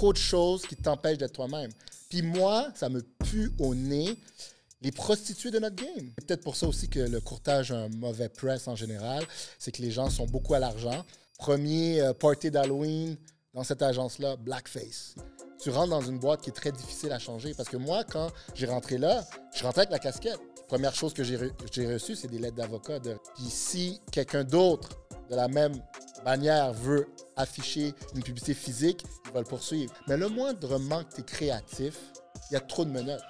trop de choses qui t'empêchent d'être toi-même. Puis moi, ça me pue au nez les prostituées de notre game. C'est peut-être pour ça aussi que le courtage a un mauvais press en général. C'est que les gens sont beaucoup à l'argent. Premier party d'Halloween dans cette agence-là, blackface. Tu rentres dans une boîte qui est très difficile à changer. Parce que moi, quand j'ai rentré là, je rentrais avec la casquette. Première chose que j'ai reçue, c'est des lettres d'avocat. Puis si quelqu'un d'autre de la même manière veut afficher une publicité physique, il va le poursuivre. Mais le moindrement que tu es créatif, il y a trop de menottes.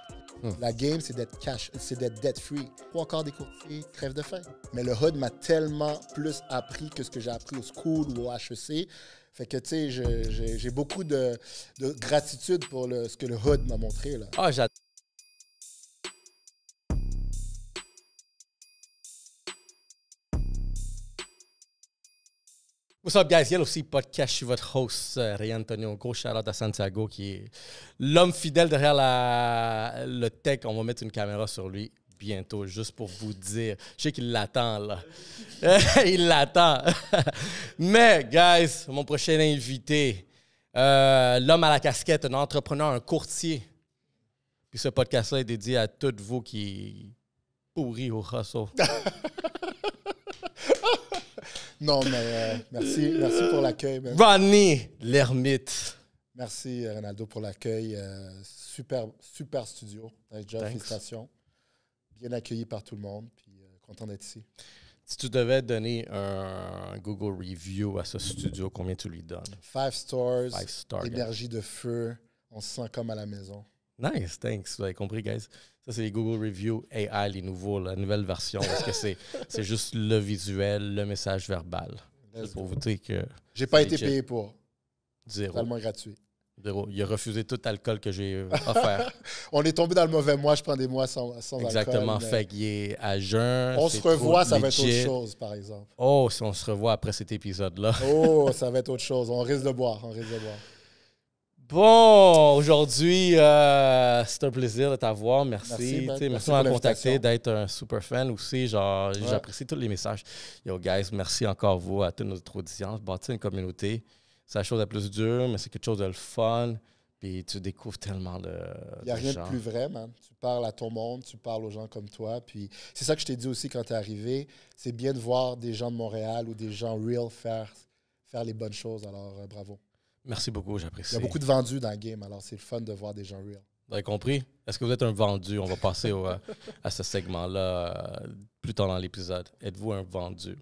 La game, c'est d'être cash, c'est d'être debt-free. Ou encore des courtiers, crève de faim. Mais le hood m'a tellement plus appris que ce que j'ai appris au school ou au HEC. Fait que, tu sais, j'ai beaucoup de gratitude pour ce que le hood m'a montré, là. Ah, j'adore. What's up, guys? Yellow Sea Podcast, je suis votre host, Ray Antonio. Gros shout-out à Santiago, qui est l'homme fidèle derrière le tech. On va mettre une caméra sur lui bientôt, juste pour vous dire. Je sais qu'il l'attend, là. Il l'attend. Mais, guys, mon prochain invité, l'homme à la casquette, un entrepreneur, un courtier. Puis ce podcast-là est dédié à toutes vous qui pourris au hustle. Non, mais merci pour l'accueil. Ronnie l'ermite. Merci, Ronaldo, pour l'accueil. Super studio. Félicitations. Bien accueilli par tout le monde. Puis content d'être ici. Si tu devais donner un Google Review à ce studio, combien tu lui donnes? 5 stars. 5 stars. Énergie de feu. On se sent comme à la maison. Nice, thanks. Vous avez compris, guys? Ça, c'est les Google Review AI, les nouveaux, la nouvelle version. Parce que c'est juste le visuel, le message verbal. C'est pour vous dire que... J'ai pas été payé pour. Zéro. Totalement gratuit. Zéro. Il a refusé tout alcool que j'ai offert. On est tombé dans le mauvais mois. Je prends des mois sans Exactement. alcool. Fait qu'il est à jeun. On se revoit, ça va être legit. autre chose, par exemple. Oh, si on se revoit après cet épisode-là. Oh, ça va être autre chose. On risque de boire. Bon, aujourd'hui, c'est un plaisir de t'avoir. Merci. Merci de m'avoir contacté, d'être un super fan aussi. Genre, ouais. J'apprécie tous les messages. Yo, guys, merci encore vous, à toute notre audience. Bâtir une communauté, c'est la chose la plus dure, mais c'est quelque chose de le fun. Puis tu découvres tellement de Il n'y a rien de plus vrai, man. Tu parles à ton monde, tu parles aux gens comme toi. Puis c'est ça que je t'ai dit aussi quand tu es arrivé. C'est bien de voir des gens de Montréal ou des gens real faire les bonnes choses. Alors, bravo. Merci beaucoup, j'apprécie. Il y a beaucoup de vendus dans le game, alors c'est le fun de voir des gens real. Vous avez compris? Est-ce que vous êtes un vendu? On va passer à ce segment-là plus tard dans l'épisode. Êtes-vous un vendu?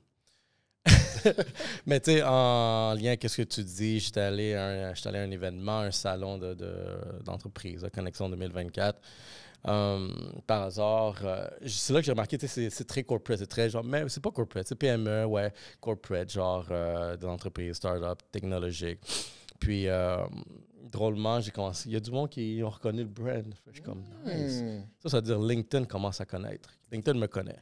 Mais tu sais, en lien avec ce que tu dis, j'étais allé à un événement, un salon d'entreprise, Connexion 2024. Par hasard, c'est là que j'ai remarqué, c'est très corporate, c'est très genre, mais c'est pas corporate, c'est PME, ouais, corporate, genre d'entreprise, start-up, technologique. Puis, drôlement, j'ai commencé. Il y a du monde qui ont reconnu le brand. Je suis comme, nice. Ça veut dire LinkedIn commence à connaître. LinkedIn me connaît.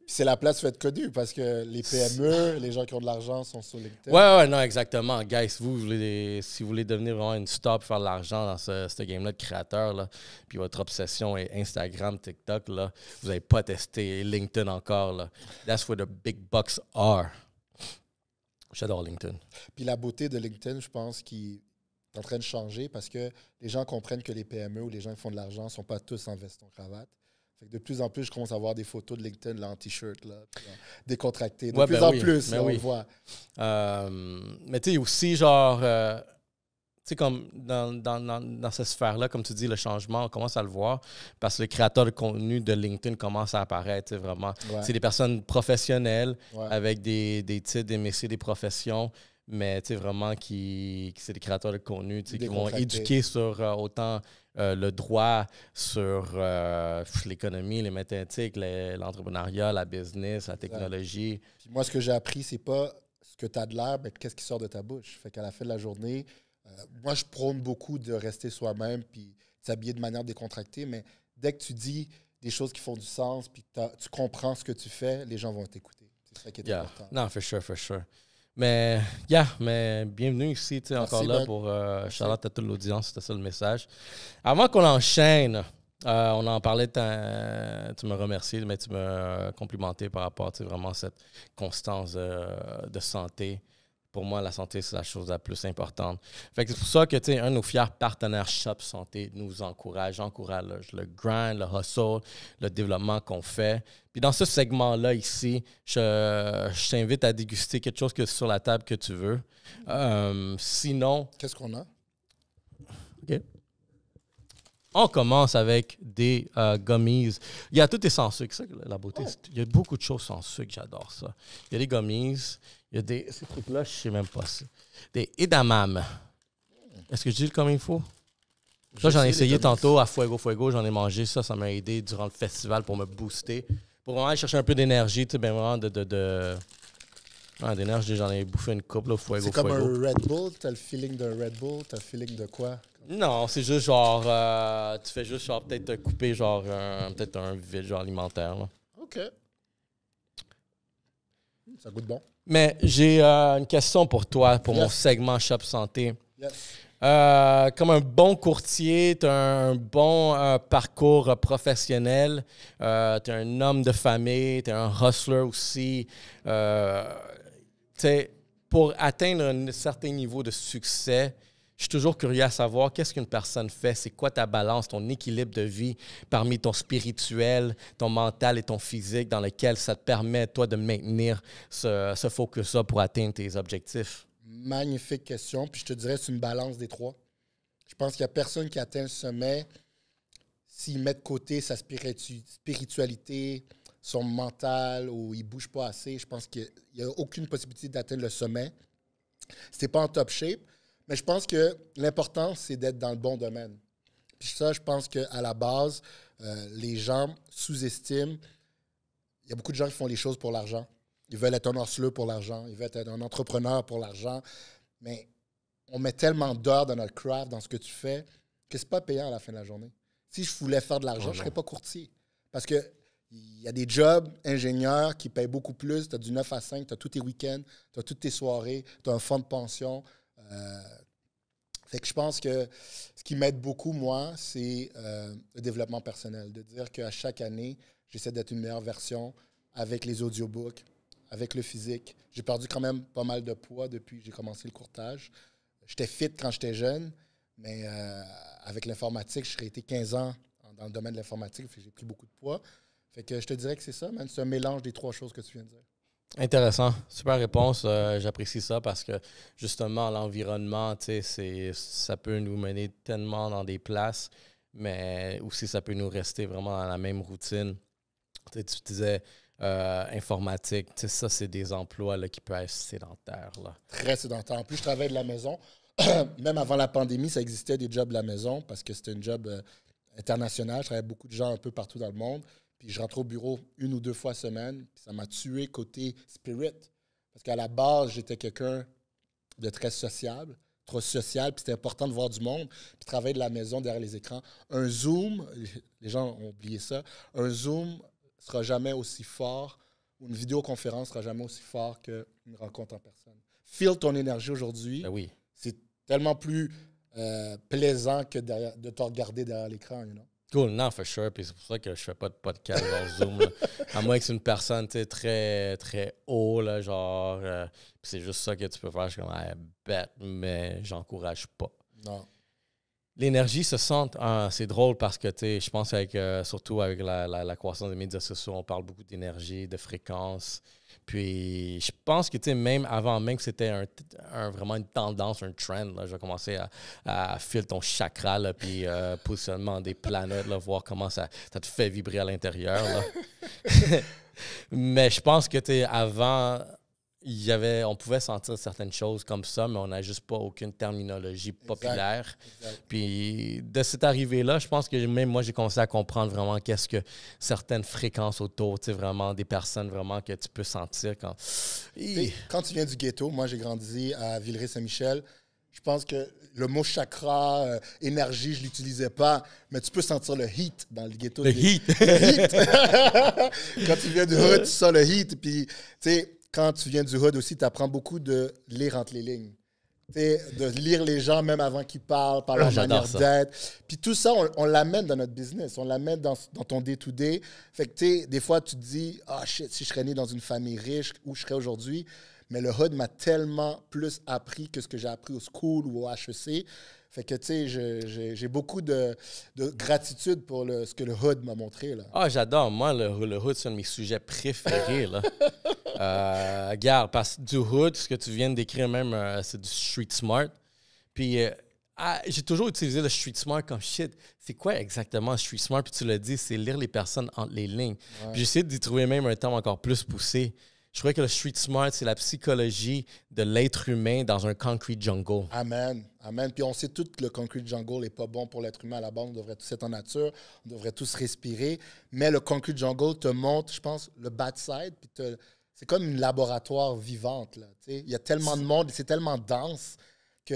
C'est la place où être connu parce que les PME, les gens qui ont de l'argent sont sur LinkedIn. Ouais, non, exactement. Guys, si vous voulez devenir vraiment une star pour faire de l'argent dans ce game-là de créateur, là, puis votre obsession est Instagram, TikTok, là, vous n'avez pas testé LinkedIn encore. Là. That's where the big bucks are. J'adore LinkedIn. Puis la beauté de LinkedIn, je pense qu'il est en train de changer parce que les gens comprennent que les PME ou les gens qui font de l'argent ne sont pas tous en veston-cravate. Fait que de plus en plus, je commence à voir des photos de LinkedIn là, en T-shirt, là, décontracté. De plus en plus, on le voit. Mais tu sais, aussi, genre, tu sais, comme dans cette sphère-là, comme tu dis, le changement, on commence à le voir parce que le créateur de contenu de LinkedIn commence à apparaître, vraiment. Ouais. C'est des personnes professionnelles avec des titres, des métiers, des professions, mais tu sais, vraiment, c'est des créateurs de contenu qui vont éduquer sur autant le droit, sur l'économie, les mathématiques, l'entrepreneuriat, la business, la technologie. Puis moi, ce que j'ai appris, c'est pas ce que tu as de l'air, mais qu'est-ce qui sort de ta bouche. Fait qu'à la fin de la journée, moi, je prône beaucoup de rester soi-même puis de s'habiller de manière décontractée, mais dès que tu dis des choses qui font du sens puis tu comprends ce que tu fais, les gens vont t'écouter. C'est ça qui est important. Non, for sure. Mais, bienvenue ici, tu sais, encore là pour Charlotte à toute l'audience, c'était ça le message. Avant qu'on enchaîne, on en parlait, tu me remercies, mais tu me complimentais par rapport à vraiment cette constance de santé. pour moi, la santé, c'est la chose la plus importante. Fait que c'est pour ça que, tu sais, un de nos fiers partenaires Shop Santé nous encourage le grind, le hustle, le développement qu'on fait. Puis dans ce segment-là ici, je t'invite à déguster quelque chose que sur la table que tu veux. Sinon... Qu'est-ce qu'on a? OK. On commence avec des gummies. Il y a tout est sans sucre, ça, la beauté. Oh. Il y a beaucoup de choses sans sucre, j'adore ça. Il y a des gummies, il y a ces trucs-là, je ne sais même pas ça. Des edamame. Est-ce que je dis comme il faut? Ça, j'en ai essayé tantôt à Fuego Fuego, j'en ai mangé ça, ça m'a aidé durant le festival pour me booster. Pour vraiment aller chercher un peu d'énergie, tu sais, ben vraiment d'énergie, j'en ai bouffé une couple, là, Fuego Fuego. C'est comme un Red Bull, t'as le feeling d'un Red Bull, t'as le feeling de quoi? Non, c'est juste genre, tu fais juste genre peut-être te couper genre peut-être un vide genre alimentaire. Là. OK. Ça goûte bon. Mais j'ai une question pour toi, pour mon segment Shop Santé. Yes. Comme un bon courtier, tu as un bon parcours professionnel, tu es un homme de famille, tu es un hustler aussi. Pour atteindre un certain niveau de succès, je suis toujours curieux à savoir qu'est-ce qu'une personne fait, c'est quoi ta balance, ton équilibre de vie parmi ton spirituel, ton mental et ton physique dans lequel ça te permet, toi, de maintenir ce focus-là pour atteindre tes objectifs? Magnifique question. Puis je te dirais, c'est une balance des trois. Je pense qu'il n'y a personne qui atteint le sommet s'il met de côté sa spiritualité, son mental ou il ne bouge pas assez. Je pense qu'il n'y a aucune possibilité d'atteindre le sommet. Si tu n'es pas en top shape. Mais je pense que l'important, c'est d'être dans le bon domaine. Puis ça, je pense qu'à la base, les gens sous-estiment. Il y a beaucoup de gens qui font les choses pour l'argent. Ils veulent être un hustler pour l'argent. Ils veulent être un entrepreneur pour l'argent. Mais on met tellement d'heures dans notre craft, dans ce que tu fais, que ce n'est pas payant à la fin de la journée. Si je voulais faire de l'argent, je ne serais pas courtier. Parce qu'il y a des jobs ingénieurs qui payent beaucoup plus. Tu as du 9 à 5, tu as tous tes week-ends, tu as toutes tes soirées, tu as un fonds de pension. Fait que je pense que ce qui m'aide beaucoup, moi, c'est le développement personnel. De dire qu'à chaque année, j'essaie d'être une meilleure version avec les audiobooks, avec le physique. J'ai perdu quand même pas mal de poids depuis que j'ai commencé le courtage. J'étais fit quand j'étais jeune, mais avec l'informatique, je serais été 15 ans dans le domaine de l'informatique. J'ai pris beaucoup de poids. Fait que je te dirais que c'est ça, man. C'est un mélange des trois choses que tu viens de dire. Intéressant. Super réponse. J'apprécie ça parce que, justement, l'environnement, tu sais, ça peut nous mener tellement dans des places, mais aussi ça peut nous rester vraiment dans la même routine. Tu disais informatique. Tu sais, ça, c'est des emplois là, qui peuvent être sédentaires. Là. Très sédentaires. En plus, je travaille de la maison. Même avant la pandémie, ça existait des jobs de la maison parce que c'était un job international. Je travaillais avec beaucoup de gens un peu partout dans le monde. Puis je rentrais au bureau 1 ou 2 fois semaine. Puis ça m'a tué côté spirit. Parce qu'à la base, j'étais quelqu'un de très sociable. Trop social. Puis c'était important de voir du monde. Puis travailler de la maison derrière les écrans. Un Zoom, les gens ont oublié ça, un Zoom ne sera jamais aussi fort, ou une vidéoconférence ne sera jamais aussi fort qu'une rencontre en personne. Feel ton énergie aujourd'hui. Ben oui. C'est tellement plus plaisant que de te regarder derrière l'écran, you know? Cool, non, for sure. Puis c'est pour ça que je fais pas de podcast dans Zoom. Là. À moins que c'est une personne très, très haut, là, genre. Puis c'est juste ça que tu peux faire. Je suis comme, bête, mais j'encourage pas. Non. L'énergie se sent. C'est drôle parce que, tu sais, je pense surtout avec la croissance des médias sociaux, on parle beaucoup d'énergie, de fréquence. Puis je pense que, tu sais, même avant même que c'était vraiment une tendance, un trend, là, je vais commencer à filer ton chakra, là, puis positionnement des planètes, là, voir comment ça te fait vibrer à l'intérieur. Là. Mais je pense que, tu sais, avant, on pouvait sentir certaines choses comme ça, mais on n'a juste pas aucune terminologie populaire. Exact. Puis de cette arrivée-là, je pense que même moi, j'ai commencé à comprendre vraiment qu'est-ce que certaines fréquences autour, tu sais, vraiment des personnes vraiment que tu peux sentir quand... Quand tu viens du ghetto, moi j'ai grandi à Villeray-Saint-Michel, je pense que le mot chakra, énergie, je ne l'utilisais pas, mais tu peux sentir le heat dans le ghetto. Le heat! Le heat! Quand tu viens du hood, tu sens le heat. Puis, tu sais, quand tu viens du hood aussi, tu apprends beaucoup de lire entre les lignes. T'sais, de lire les gens même avant qu'ils parlent, par leur manière d'être. Puis tout ça, on l'amène dans notre business. On l'amène dans ton day-to-day. Fait que, tu sais, des fois, tu te dis, ah, shit, si je serais né dans une famille riche, où je serais aujourd'hui? Mais le hood m'a tellement plus appris que ce que j'ai appris au school ou au HEC. Fait que, tu sais, j'ai beaucoup de gratitude pour ce que le hood m'a montré, là. Ah, j'adore. Moi, le hood, c'est un de mes sujets préférés, là. Regarde, parce que du hood, ce que tu viens de décrire même, c'est du street smart. Puis, j'ai toujours utilisé le street smart comme shit. C'est quoi exactement le street smart? Puis tu l'as dit, c'est lire les personnes entre les lignes. Ouais. Puis j'ai essayé d'y trouver même un terme encore plus poussé. Je trouvais que le street smart, c'est la psychologie de l'être humain dans un concrete jungle. Amen. Amen. Puis on sait tout que le concrete jungle n'est pas bon pour l'être humain à la base. On devrait tous être en nature. On devrait tous respirer. Mais le concrete jungle te montre, je pense, le bad side. Puis c'est comme une laboratoire vivante, là. Tu sais, il y a tellement de monde, c'est tellement dense que...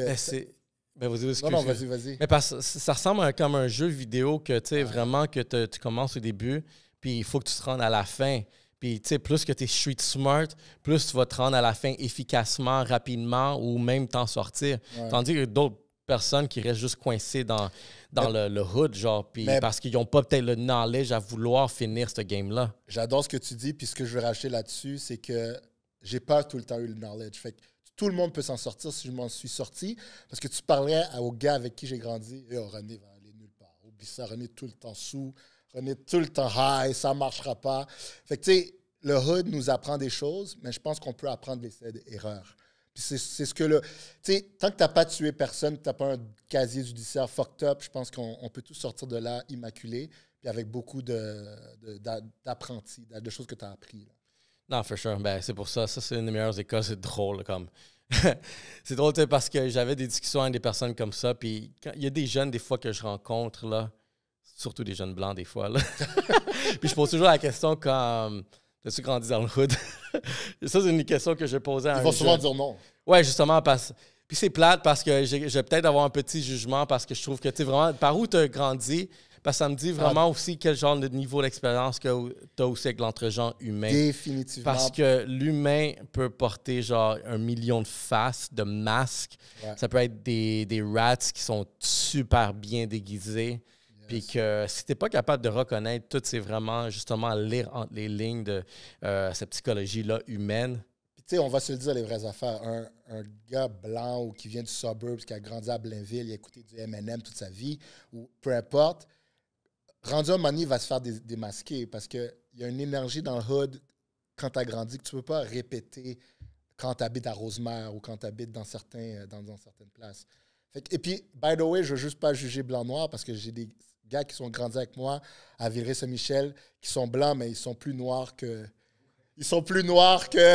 Vas-y, non, vas-y. Mais parce que ça ressemble comme un jeu vidéo que, tu sais, vraiment que tu commences au début, puis il faut que tu te rendes à la fin. Puis, tu sais, plus que tu es street smart, plus tu vas te rendre à la fin efficacement, rapidement ou même t'en sortir. Ouais. Tandis que d'autres personnes qui restent juste coincées dans le hood, genre, puis parce qu'ils n'ont pas peut-être le knowledge à vouloir finir ce game-là. J'adore ce que tu dis, puis ce que je veux racheter là-dessus, c'est que j'ai pas tout le temps eu le knowledge. Fait que tout le monde peut s'en sortir si je m'en suis sorti. Parce que tu parlais au gars avec qui j'ai grandi, « René va aller nulle part. Oublie ça, René est tout le temps sous. René est tout le temps high, ça marchera pas. » Fait que, tu sais, le hood nous apprend des choses, mais je pense qu'on peut apprendre des erreurs. Puis c'est ce que le... Tu sais, tant que tu n'as pas tué personne, tu n'as pas un casier judiciaire fucked up, je pense qu'on peut tous sortir de là immaculé, puis avec beaucoup d'apprentis, de choses que tu as appris. Là. Non, for sure. Ben, c'est pour ça. Ça, c'est une des meilleures écoles. C'est drôle, comme... c'est drôle, tu sais, parce que j'avais des discussions avec des personnes comme ça, puis il y a des jeunes, des fois, que je rencontre, là, surtout des jeunes blancs, des fois, là. Puis je pose toujours la question comme... As-tu grandi dans le hood? Ça, c'est une question que je posais à un jeune. Ils vont souvent dire non. Ouais, justement, parce... Puis c'est plate parce que je vais peut-être avoir un petit jugement parce que je trouve que, tu sais, vraiment, par où tu as grandi... Parce que ça me dit vraiment aussi quel genre de niveau d'expérience que tu as aussi avec l'entre-genre humain. Définitivement. Parce que l'humain peut porter genre 1 million de faces, de masques. Ouais. Ça peut être des rats qui sont super bien déguisés. Yes. Puis que si tu n'es pas capable de reconnaître tout, c'est vraiment justement lire entre les lignes de cette psychologie-là humaine. Puis tu sais, on va se le dire les vraies affaires. Un gars blanc ou qui vient du suburbs, qui a grandi à Blainville, il a écouté du M&M toute sa vie, ou peu importe, rendu à un moment donné, il va se faire démasquer parce qu'il y a une énergie dans le hood quand tu as grandi que tu ne peux pas répéter quand tu habites à Rosemère ou quand tu habites dans certaines places. Et puis, by the way, je ne veux juste pas juger blanc-noir parce que j'ai des gars qui sont grandis avec moi à Villeray-Saint-Michel qui sont blancs, mais ils sont plus noirs que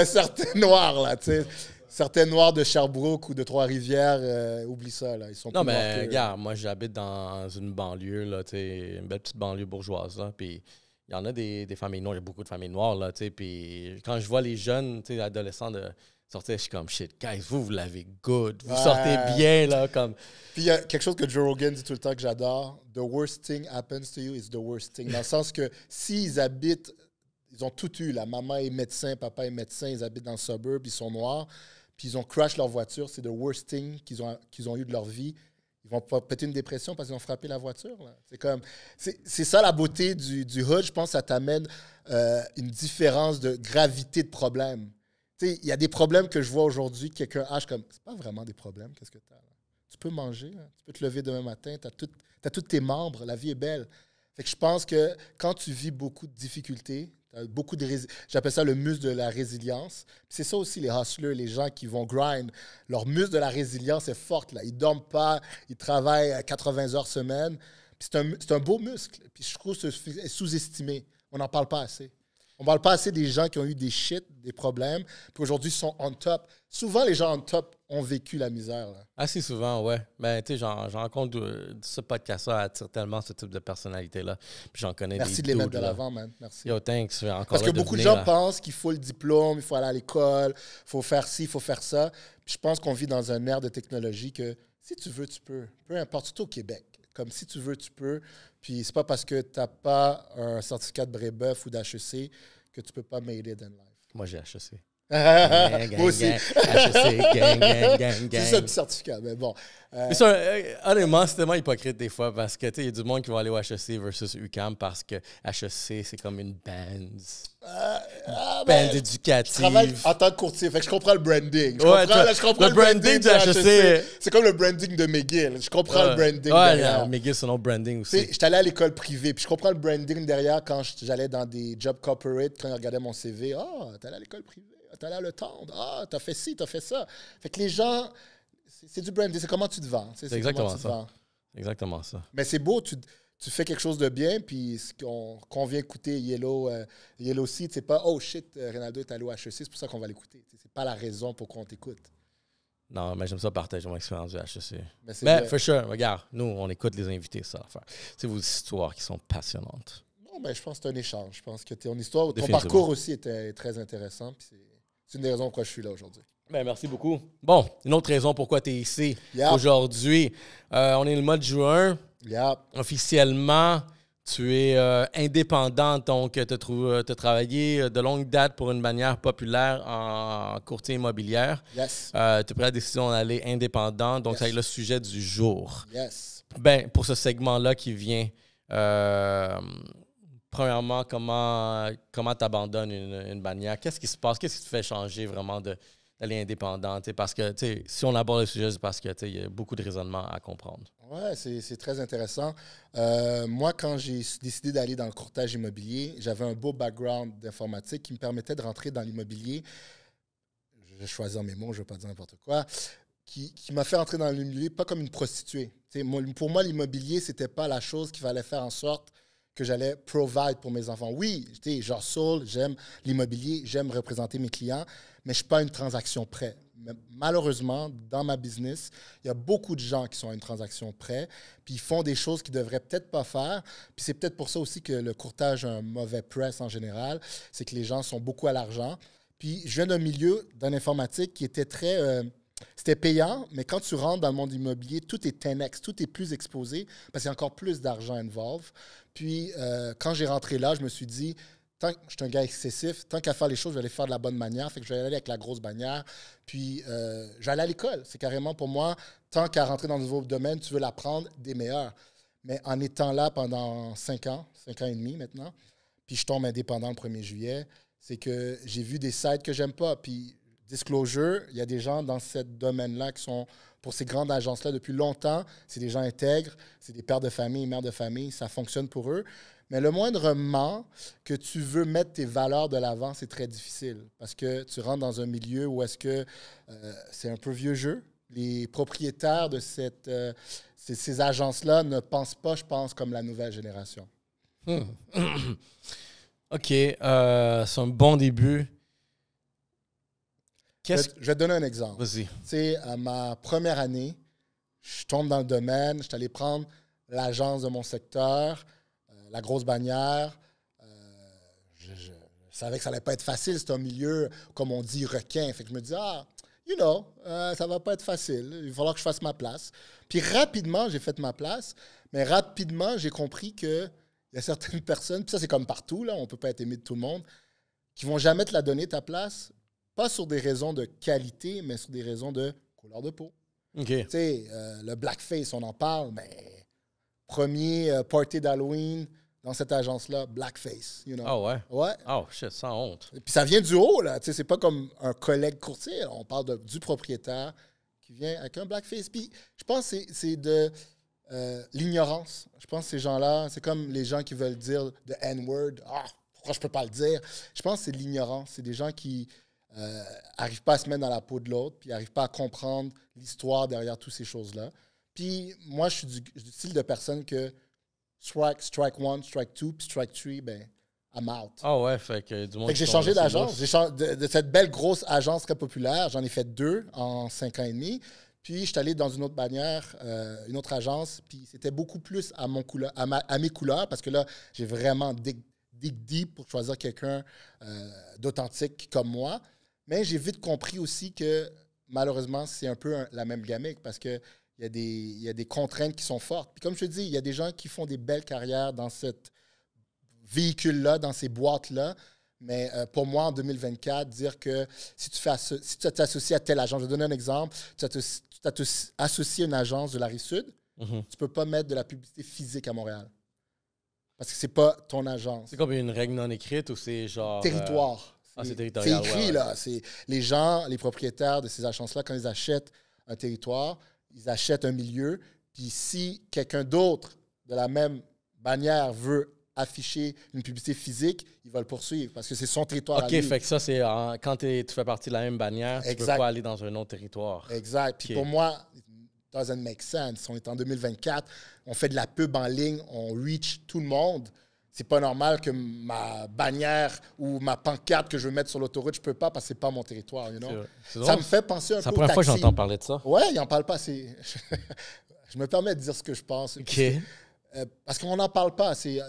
certains noirs, là, tu sais. Certains noirs de Sherbrooke ou de Trois-Rivières, oublie ça, là. Ils sont non, plus mais regarde, moi, j'habite dans une banlieue, là, tu sais, une belle petite banlieue bourgeoise, là, puis il y en a des familles noires, il y a beaucoup de familles noires, là, tu sais, puis quand je vois les jeunes, tu sais, adolescents de sortir, je suis comme, shit, guys, vous l'avez good, vous sortez bien, là, comme... Puis il y a quelque chose que Joe Rogan dit tout le temps que j'adore, « The worst thing happens to you is the worst thing », dans le sens que s'ils habitent, ils ont tout eu, la maman est médecin, papa est médecin, ils habitent dans le suburb, ils sont noirs, puis ils ont crash leur voiture, c'est the worst thing qu'ils ont eu de leur vie. Ils vont pas péter une dépression parce qu'ils ont frappé la voiture. Là. C'est ça la beauté du hood. Je pense que ça t'amène une différence de gravité de problème. Il y a des problèmes que je vois aujourd'hui, quelqu'un hache comme, c'est pas vraiment des problèmes, qu'est-ce que tu as? Tu peux manger, hein? Tu peux te lever demain matin, tu as tous tes membres, la vie est belle. Fait que je pense que quand tu vis beaucoup de difficultés, j'appelle ça le muscle de la résilience. C'est ça aussi, les hustlers, les gens qui vont grind. Leur muscle de la résilience est forte. Là. Ils ne dorment pas, ils travaillent à 80 heures semaine. C'est un beau muscle. Puis je trouve que c'est sous-estimé. On n'en parle pas assez. On ne parle pas assez des gens qui ont eu des des problèmes, puis aujourd'hui sont on top. Souvent, les gens on top ont vécu la misère. Là. Assez souvent, ouais. Ben, tu sais, j'en rencontre ce podcast-là attire tellement ce type de personnalité-là. Puis j'en connais Merci de les mettre de l'avant, man. Merci. Yo, thanks. Encore parce que beaucoup de gens pensent qu'il faut le diplôme, il faut aller à l'école, il faut faire ci, il faut faire ça. Puis je pense qu'on vit dans un ère de technologie que si tu veux, tu peux. Peu importe, surtout au Québec. Comme si tu veux, tu peux. Puis c'est pas parce que tu n'as pas un certificat de Brébeuf ou d'HEC que tu peux pas made it in life. Moi, j'ai HEC. Moi aussi. HEC, gang, gang, gang, C'est ça gang. le certificat, mais bon. Mais ça, honnêtement, c'est tellement hypocrite des fois parce que, tu sais, il y a du monde qui va aller au HEC versus UQAM parce que HEC, c'est comme une band Ben, je éducative. travaille en tant que courtier, fait que je comprends le branding. Ouais, Je comprends le branding de du HEC. C'est comme le branding de McGill. Je comprends le branding Ouais, derrière. McGill, c'est notre branding Tu sais, aussi. j'étais allé à l'école privée, puis je comprends le branding derrière quand j'allais dans des jobs corporate, quand ils regardaient mon CV. Ah, t'es allé à l'école privée, t'es allé à Le Tendre, ah, t'as fait ci, t'as fait ça. Fait que les gens, c'est du branding, c'est comment tu te vends. C'est exactement comment tu te ça. vends. Exactement ça. Mais c'est beau, tu fais quelque chose de bien, puis qu'on vient écouter Yellow Seed, c'est pas « Oh shit, Ronaldo est allé au HEC, c'est pour ça qu'on va l'écouter. » C'est pas la raison pour qu'on t'écoute. Non, mais j'aime ça partager mon expérience du HEC. Mais c'est Mais, vrai. for sure, regarde, nous, on écoute les invités, ça l'affaire. C'est vos histoires qui sont passionnantes. Non, ben, je pense que c'est un échange. Je pense que ton histoire, ton Définitivement. parcours aussi était très intéressant, puis c'est une des raisons pourquoi je suis là aujourd'hui. Ben, merci beaucoup. Bon, une autre raison pourquoi tu es ici Yeah. aujourd'hui. On est le mois de juin. Yeah. Officiellement, tu es indépendant, donc tu as travaillé de longue date pour une bannière populaire en courtier immobilière. Yes. Tu as pris la décision d'aller indépendant, donc Yes. ça va être le sujet du jour. Yes. Ben, pour ce segment-là qui vient, premièrement, comment tu abandonnes une bannière? Qu'est-ce qui se passe? Qu'est-ce qui te fait changer vraiment d'aller indépendant? T'sais, parce que si on aborde le sujet, c'est parce qu'il y a beaucoup de raisonnements à comprendre. Ouais, c'est très intéressant. Moi, quand j'ai décidé d'aller dans le courtage immobilier, j'avais un beau background d'informatique qui me permettait de rentrer dans l'immobilier. Je vais choisir mes mots, je ne vais pas dire n'importe quoi. Qui m'a fait entrer dans l'immobilier, pas comme une prostituée. Pour moi, l'immobilier, ce n'était pas la chose qui fallait faire en sorte que j'allais provide pour mes enfants. Oui, j'hustle, j'aime l'immobilier, j'aime représenter mes clients, mais je ne suis pas une transaction près. Mais malheureusement, dans ma business, il y a beaucoup de gens qui sont à une transaction près, puis ils font des choses qu'ils ne devraient peut-être pas faire. Puis c'est peut-être pour ça aussi que le courtage a un mauvais press en général, c'est que les gens sont beaucoup à l'argent. Puis je viens d'un milieu, dans l'informatique, qui était très... c'était payant, mais quand tu rentres dans le monde immobilier, tout est 10x, tout est plus exposé parce qu'il y a encore plus d'argent involved. Puis, quand j'ai rentré là, je me suis dit, tant que je suis un gars excessif, tant qu'à faire les choses, je vais les faire de la bonne manière. Fait que je vais aller avec la grosse bannière. Puis, j'allais à l'école. C'est carrément pour moi, tant qu'à rentrer dans un nouveau domaine, tu veux l'apprendre des meilleurs. Mais en étant là pendant 5 ans et demi maintenant, puis je tombe indépendant le 1er juillet, c'est que j'ai vu des sites que j'aime pas. Puis, disclosure, il y a des gens dans ce domaine-là qui sont, pour ces grandes agences-là, depuis longtemps, c'est des gens intègres, c'est des pères de famille, mères de famille, ça fonctionne pour eux. Mais le moindrement que tu veux mettre tes valeurs de l'avant, c'est très difficile parce que tu rentres dans un milieu où est-ce que c'est un peu vieux jeu. Les propriétaires de ces agences-là ne pensent pas, je pense, comme la nouvelle génération. OK, c'est un bon début. Je vais te donner un exemple. Vas-y. Tu sais, à ma première année, je tombe dans le domaine, je suis allé prendre l'agence de mon secteur, la grosse bannière. Je savais que ça n'allait pas être facile. C'est un milieu, comme on dit, requin. Fait que je me dis, ça va pas être facile. Il va falloir que je fasse ma place. Puis rapidement, j'ai fait ma place, mais rapidement, j'ai compris qu'il y a certaines personnes, puis ça, c'est comme partout, là, on ne peut pas être aimé de tout le monde, qui vont jamais te la donner, ta place. Pas sur des raisons de qualité, mais sur des raisons de couleur de peau. OK. Tu sais, le blackface, on en parle, mais premier party d'Halloween dans cette agence-là, blackface. You know? Ah ouais? Ouais. Oh shit, sans honte. Et puis ça vient du haut, là. Tu sais, c'est pas comme un collègue courtier. Là. On parle du propriétaire qui vient avec un blackface. Puis je pense que c'est de l'ignorance. Je pense que ces gens-là, c'est comme les gens qui veulent dire the N-word. Ah, pourquoi je peux pas le dire? Je pense que c'est de l'ignorance. C'est des gens qui n'arrivent pas à se mettre dans la peau de l'autre, puis n'arrivent pas à comprendre l'histoire derrière toutes ces choses-là. Puis moi, je suis du style de personne que strike one, strike two, puis strike three, ben, I'm out. Ah ouais, fait que du monde. Fait que j'ai changé d'agence. De cette belle grosse agence très populaire, j'en ai fait 2 en 5 ans et demi. Puis je suis allé dans une autre bannière, une autre agence, puis c'était beaucoup plus à mes couleurs, parce que là, j'ai vraiment dig deep pour choisir quelqu'un d'authentique comme moi. Mais j'ai vite compris aussi que, malheureusement, c'est un peu la même gamique parce qu'il y a des contraintes qui sont fortes. Puis comme je te dis, il y a des gens qui font des belles carrières dans ce véhicule-là, dans ces boîtes-là, Mais pour moi, en 2024, dire que si tu t'associes à telle agence, je vais donner un exemple, tu t'associes à une agence de la Rive-Sud, tu ne peux pas mettre de la publicité physique à Montréal. Parce que ce n'est pas ton agence. C'est comme une règle non écrite ou c'est genre... Territoire. C'est C'est territorial. écrit, là. C'est les gens, les propriétaires de ces agences-là, quand ils achètent un territoire, ils achètent un milieu. Puis si quelqu'un d'autre de la même bannière veut afficher une publicité physique, il va le poursuivre parce que c'est son territoire à lui. OK, fait que ça, c'est quand tu fais partie de la même bannière, tu peux pas aller dans un autre territoire. Exact. Puis pour moi, it doesn't make sense. On est en 2024, on fait de la pub en ligne, on reach tout le monde. C'est pas normal que ma bannière ou ma pancarte que je veux mettre sur l'autoroute, je peux pas parce que c'est pas mon territoire, you know? Ça me fait penser un peu au taxi. C'est la première fois que j'entends parler de ça. Ouais, il en parle pas assez. Je me permets de dire ce que je pense. OK. Parce qu'on n'en parle pas, c'est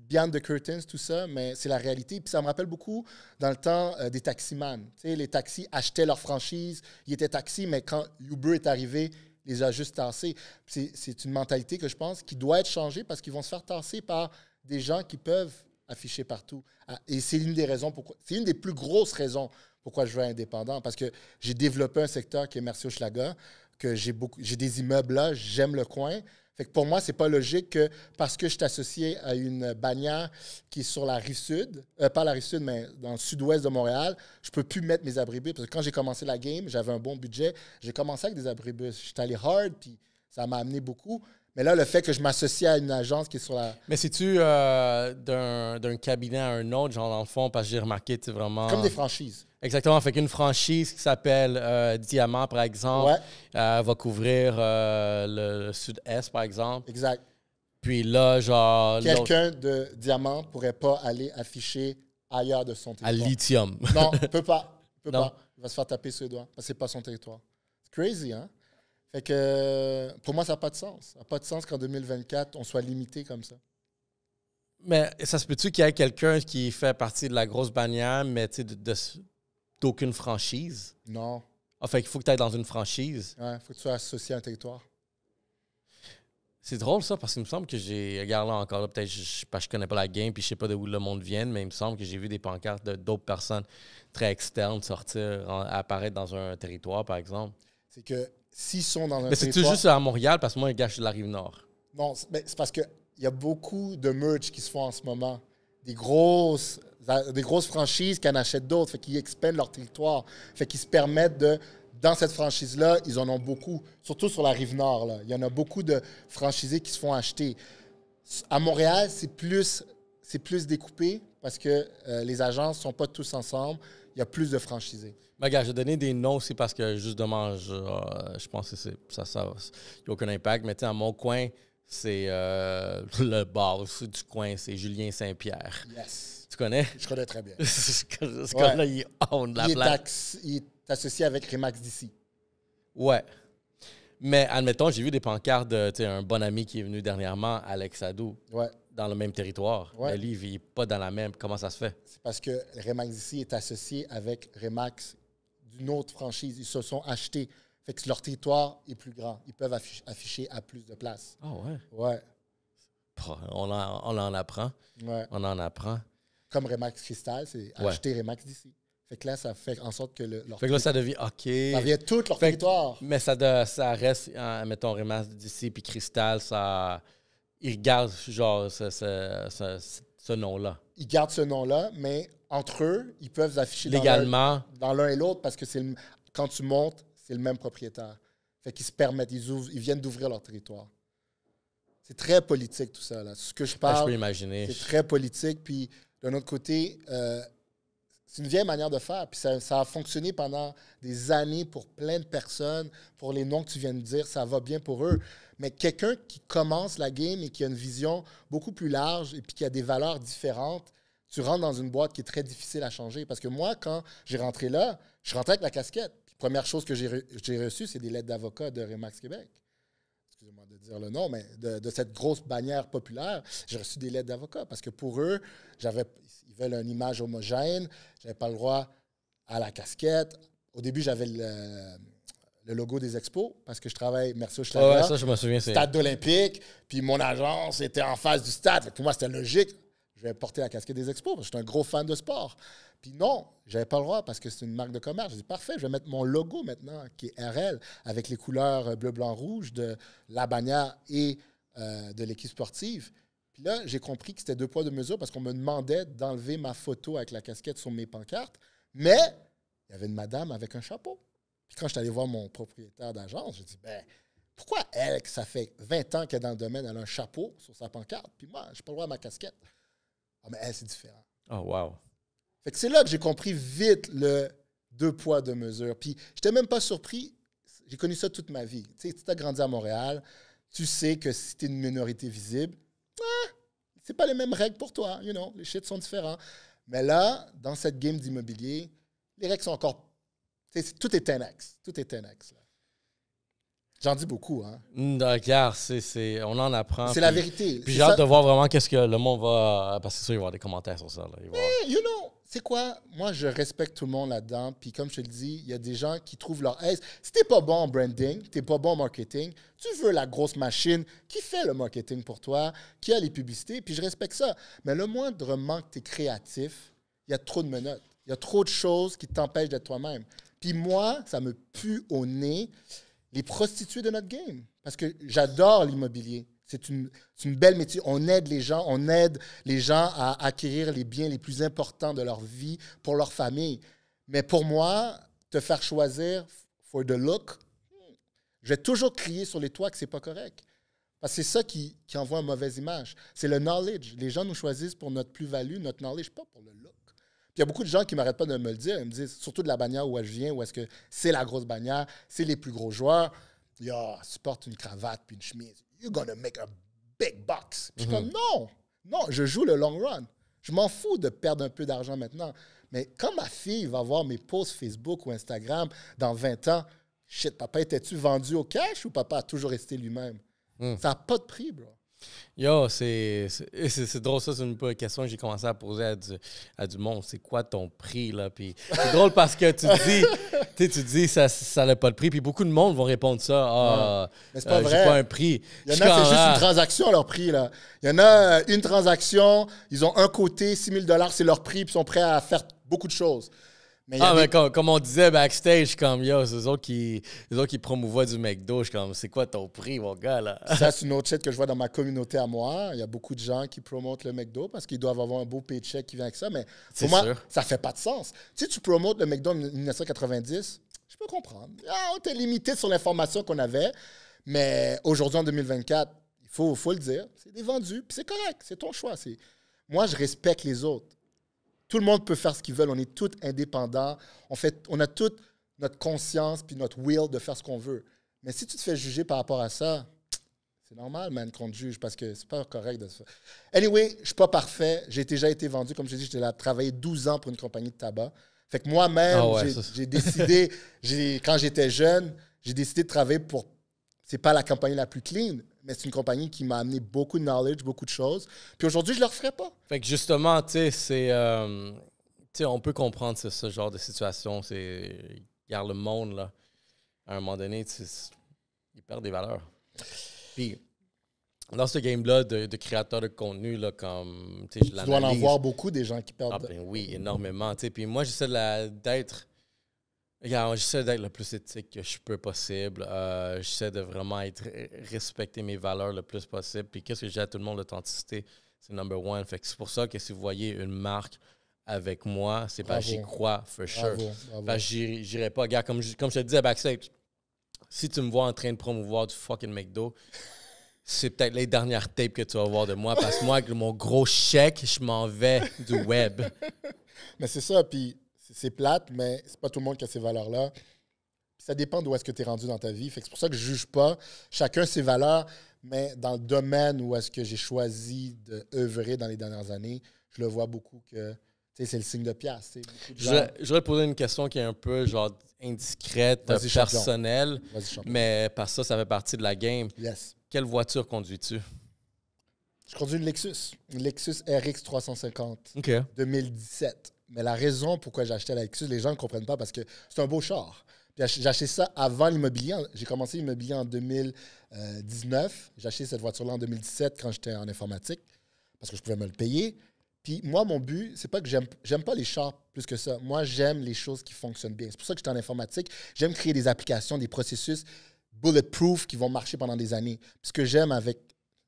behind the curtains, tout ça, mais c'est la réalité. Puis ça me rappelle beaucoup dans le temps des taximans. Tu sais, les taxis achetaient leur franchise, ils étaient taxis, mais quand Uber est arrivé, ils les a juste tassés. C'est une mentalité que je pense qui doit être changée parce qu'ils vont se faire tasser par des gens qui peuvent afficher partout. Et c'est une des raisons pourquoi, c'est une des plus grosses raisons pourquoi je veux être indépendant, parce que j'ai développé un secteur qui est Merci Hochelaga, que j'ai des immeubles là, j'aime le coin. Fait que pour moi, c'est pas logique que parce que je suis associé à une bannière qui est sur la Rive-Sud, pas la Rive-Sud, mais dans le sud-ouest de Montréal, je peux plus mettre mes abribus. Parce que quand j'ai commencé la game, j'avais un bon budget. J'ai commencé avec des abribus. J'étais allé hard, puis ça m'a amené beaucoup. Mais là, le fait que je m'associe à une agence qui est sur la... Mais c'est-tu d'un cabinet à un autre, genre dans le fond, parce que j'ai remarqué, tu sais, vraiment... Comme des franchises. Exactement. Fait qu'une franchise qui s'appelle Diamant, par exemple, va couvrir le sud-est, par exemple. Exact. Puis là, genre... Quelqu'un de Diamant ne pourrait pas aller afficher ailleurs de son territoire. À Lithium. Non, il ne peut pas. Il peut Non. pas. Il va se faire taper sur les doigts parce que ce n'est pas son territoire. C'est crazy, hein? Fait que pour moi, ça n'a pas de sens. Ça n'a pas de sens qu'en 2024, on soit limité comme ça. Mais ça se peut-tu qu'il y ait quelqu'un qui fait partie de la grosse bannière, mais tu sais, d'aucune franchise? Non. Ah, fait qu'il faut que tu ailles dans une franchise. Il faut que tu sois associé à un territoire. C'est drôle, ça, parce qu'il me semble que j'ai... Regarde là encore, là, peut-être parce que je connais pas la game puis je sais pas d'où le monde vient, mais il me semble que j'ai vu des pancartes d'autres personnes très externes sortir, apparaître dans un territoire, par exemple. C'est que s'ils sont dans un mais territoire... c'est-tu juste à Montréal? Parce que moi, je suis de la Rive-Nord. Non, c'est parce qu'il y a beaucoup de merch qui se font en ce moment. Des grosses franchises qui en achètent d'autres, fait qu'ils expandent leur territoire. Fait qu'ils se permettent de... Dans cette franchise-là, ils en ont beaucoup, surtout sur la Rive-Nord. Là. Il y en a beaucoup de franchisés qui se font acheter. À Montréal, c'est plus découpé parce que les agences ne sont pas tous ensemble. Il y a plus de franchisés. Mais regarde, je vais donner des noms aussi parce que justement, je pense que ça il n'y a aucun impact. Mais tu sais, à mon coin, c'est le boss du coin, c'est Julien Saint-Pierre. Yes. Tu connais? Je connais très bien. Ce gars-là, il own la place. Il est associé avec Remax d'ici. Ouais. Mais admettons, j'ai vu des pancartes de un bon ami qui est venu dernièrement, Alex Sadou, dans le même territoire. Ouais. Mais lui, il ne vit pas dans la même. Comment ça se fait? C'est parce que Remax d'ici est associé avec Remax d'une autre franchise. Ils se sont achetés. Fait que leur territoire est plus grand. Ils peuvent afficher à plus de places. Ah ouais? Ouais. On en apprend. Ouais. On en apprend. Comme Remax Cristal, c'est acheter Remax d'ici. Fait que là, ça fait en sorte que leur fait que là, ça devient OK. Ça vient tout leur territoire. Mais ça reste, mettons, Remax d'ici puis Cristal, ça. Ils gardent, genre, ce nom-là. Ils gardent ce nom-là, mais entre eux, ils peuvent afficher légalement dans l'un et l'autre parce que quand tu montes, c'est le même propriétaire. Fait qu'ils se permettent, ils viennent d'ouvrir leur territoire. C'est très politique, tout ça. Là. Ce que je parle, je peux imaginer. C'est très politique. Puis, d'un autre côté, c'est une vieille manière de faire. Puis ça a fonctionné pendant des années pour plein de personnes. Pour les noms que tu viens de dire, ça va bien pour eux. Mais quelqu'un qui commence la game et qui a une vision beaucoup plus large et puis qui a des valeurs différentes, tu rentres dans une boîte qui est très difficile à changer. Parce que moi, quand j'ai rentré là, je suis rentré avec la casquette. Puis, première chose que j'ai reçue, c'est des lettres d'avocat de Remax Québec. Excusez-moi de dire le nom, mais de cette grosse bannière populaire, j'ai reçu des lettres d'avocat parce que pour eux, ils veulent une image homogène, j'avais pas le droit à la casquette. Au début, j'avais le logo des expos parce que je travaille Merci Hochelaga. Ouais, ça, je me souviens. Stade olympique, puis mon agence était en face du stade. Pour moi, c'était logique. Je je vais porter la casquette des Expos parce que je suis un gros fan de sport. Puis non, je n'avais pas le droit parce que c'est une marque de commerce. J'ai dit, parfait, je vais mettre mon logo maintenant, qui est RL, avec les couleurs bleu, blanc, rouge de la bannière et de l'équipe sportive. Puis là, j'ai compris que c'était 2 poids, 2 mesures parce qu'on me demandait d'enlever ma photo avec la casquette sur mes pancartes. Mais il y avait une madame avec un chapeau. Puis quand je suis allé voir mon propriétaire d'agence, j'ai dit, pourquoi elle, que ça fait 20 ans qu'elle est dans le domaine, elle a un chapeau sur sa pancarte, puis moi, je n'ai pas le droit à ma casquette. Ah, mais elle, c'est différent. Oh, wow. Fait que c'est là que j'ai compris vite le 2 poids, 2 mesures. Puis je n'étais même pas surpris. J'ai connu ça toute ma vie. Tu sais, tu as grandi à Montréal, tu sais que si tu es une minorité visible, c'est pas les mêmes règles pour toi. Les shit sont différents. Mais là, dans cette game d'immobilier, les règles sont encore... Tout est 10X. Tout est 10X. Là. J'en dis beaucoup, hein? Regarde, on en apprend. C'est la vérité. Puis j'ai hâte de voir vraiment qu'est-ce que le monde va... Parce que c'est sûr, il va y avoir des commentaires sur ça. Là. C'est quoi? Moi, je respecte tout le monde là-dedans. Puis comme je te le dis, il y a des gens qui trouvent leur aise. Si t'es pas bon en branding, t'es pas bon en marketing, tu veux la grosse machine qui fait le marketing pour toi, qui a les publicités, puis je respecte ça. Mais le moindrement que t'es créatif, il y a trop de menottes. Il y a trop de choses qui t'empêchent d'être toi-même. Puis moi, ça me pue au nez les prostituées de notre game. Parce que j'adore l'immobilier. C'est une belle métier. On aide les gens à acquérir les biens les plus importants de leur vie pour leur famille. Mais pour moi, te faire choisir for the look, je vais toujours crier sur les toits que c'est pas correct. Parce que c'est ça qui envoie une mauvaise image. C'est le knowledge. Les gens nous choisissent pour notre plus-value, notre knowledge, pas pour le look. Puis il y a beaucoup de gens qui n'arrêtent pas de me le dire. Ils me disent, surtout de la bannière où je viens, où est-ce que c'est la grosse bannière, c'est les plus gros joueurs. Yo, tu portes une cravate puis une chemise. You're gonna make a big bucks. Puis je suis comme, non, je joue le long run. Je m'en fous de perdre un peu d'argent maintenant. Mais quand ma fille va voir mes posts Facebook ou Instagram dans 20 ans, shit, papa, étais-tu vendu au cash ou papa a toujours resté lui-même? Ça n'a pas de prix, bro. Yo, c'est drôle, ça, c'est une question que j'ai commencé à poser à du monde. C'est quoi ton prix, là? Puis c'est drôle parce que tu dis ça n'a pas de prix. Puis beaucoup de monde vont répondre ça. Mais c'est pas vrai. J'ai pas un prix. Il y en a, c'est juste une transaction, leur prix, là. Il y en a une transaction, ils ont un côté, 6 000 $, c'est leur prix, puis ils sont prêts à faire beaucoup de choses. Mais comme on disait backstage, comme yo, c'est eux autres qui promouvoient du McDo. Je suis comme, c'est quoi ton prix, mon gars, là? Ça, c'est une autre shit que je vois dans ma communauté à moi. Il y a beaucoup de gens qui promotent le McDo parce qu'ils doivent avoir un beau paycheck qui vient avec ça. Mais pour moi, ça fait pas de sens. Si tu promotes le McDo en 1990, je peux comprendre. On était limité sur l'information qu'on avait. Mais aujourd'hui, en 2024, il faut le dire, c'est des vendus. Puis c'est correct, c'est ton choix. Moi, je respecte les autres. Tout le monde peut faire ce qu'ils veulent. On est tous indépendants. On a toute notre conscience puis notre will de faire ce qu'on veut. Mais si tu te fais juger par rapport à ça, c'est normal, man, qu'on te juge parce que c'est pas correct de se faire. Anyway, je suis pas parfait. J'ai déjà été vendu. Comme je t'ai dit, j'ai travaillé 12 ans pour une compagnie de tabac. Fait que moi-même, j'ai décidé, quand j'étais jeune, j'ai décidé de travailler pour... C'est pas la compagnie la plus clean, mais c'est une compagnie qui m'a amené beaucoup de knowledge, beaucoup de choses. Puis aujourd'hui, je ne le referai pas. Fait que justement, tu sais, on peut comprendre ce genre de situation. Regarde le monde, là, à un moment donné, il perd des valeurs. Puis, dans ce game-là de créateurs de contenu, là, comme, tu dois en voir beaucoup des gens qui perdent. Ah, ben oui, énormément. Puis moi, j'essaie d'être le plus éthique que je peux possible. J'essaie de vraiment respecter mes valeurs le plus possible. Puis qu'est-ce que j'ai à tout le monde, l'authenticité, c'est number one. Fait que c'est pour ça que si vous voyez une marque avec moi, c'est parce que j'y crois, for sure. Parce que j'irai pas. Regarde, comme je te disais backstage, si tu me vois en train de promouvoir du fucking McDo, c'est peut-être les dernières tapes que tu vas voir de moi. Parce que moi, avec mon gros chèque, je m'en vais du web. Mais c'est ça, puis... C'est plate, mais c'est pas tout le monde qui a ces valeurs-là. Puis ça dépend d'où est-ce que tu es rendu dans ta vie. Fait que c'est pour ça que je juge pas. Chacun ses valeurs, mais dans le domaine où est-ce que j'ai choisi d'œuvrer dans les dernières années, je le vois beaucoup que c'est le signe de pièce. Je vais te poser une question qui est un peu genre indiscrète, personnelle, mais parce que ça fait partie de la game. Yes. Quelle voiture conduis-tu? Je conduis une Lexus RX 350 2017. Mais la raison pourquoi j'ai acheté la Lexus, les gens ne comprennent pas parce que c'est un beau char. Puis j'ai acheté ça avant l'immobilier. J'ai commencé l'immobilier en 2019. J'ai acheté cette voiture-là en 2017 quand j'étais en informatique parce que je pouvais me le payer. Puis moi, mon but, c'est pas que j'aime pas les chars plus que ça. Moi, j'aime les choses qui fonctionnent bien. C'est pour ça que j'étais en informatique. J'aime créer des applications, des processus bulletproof qui vont marcher pendant des années. Puis ce que j'aime avec...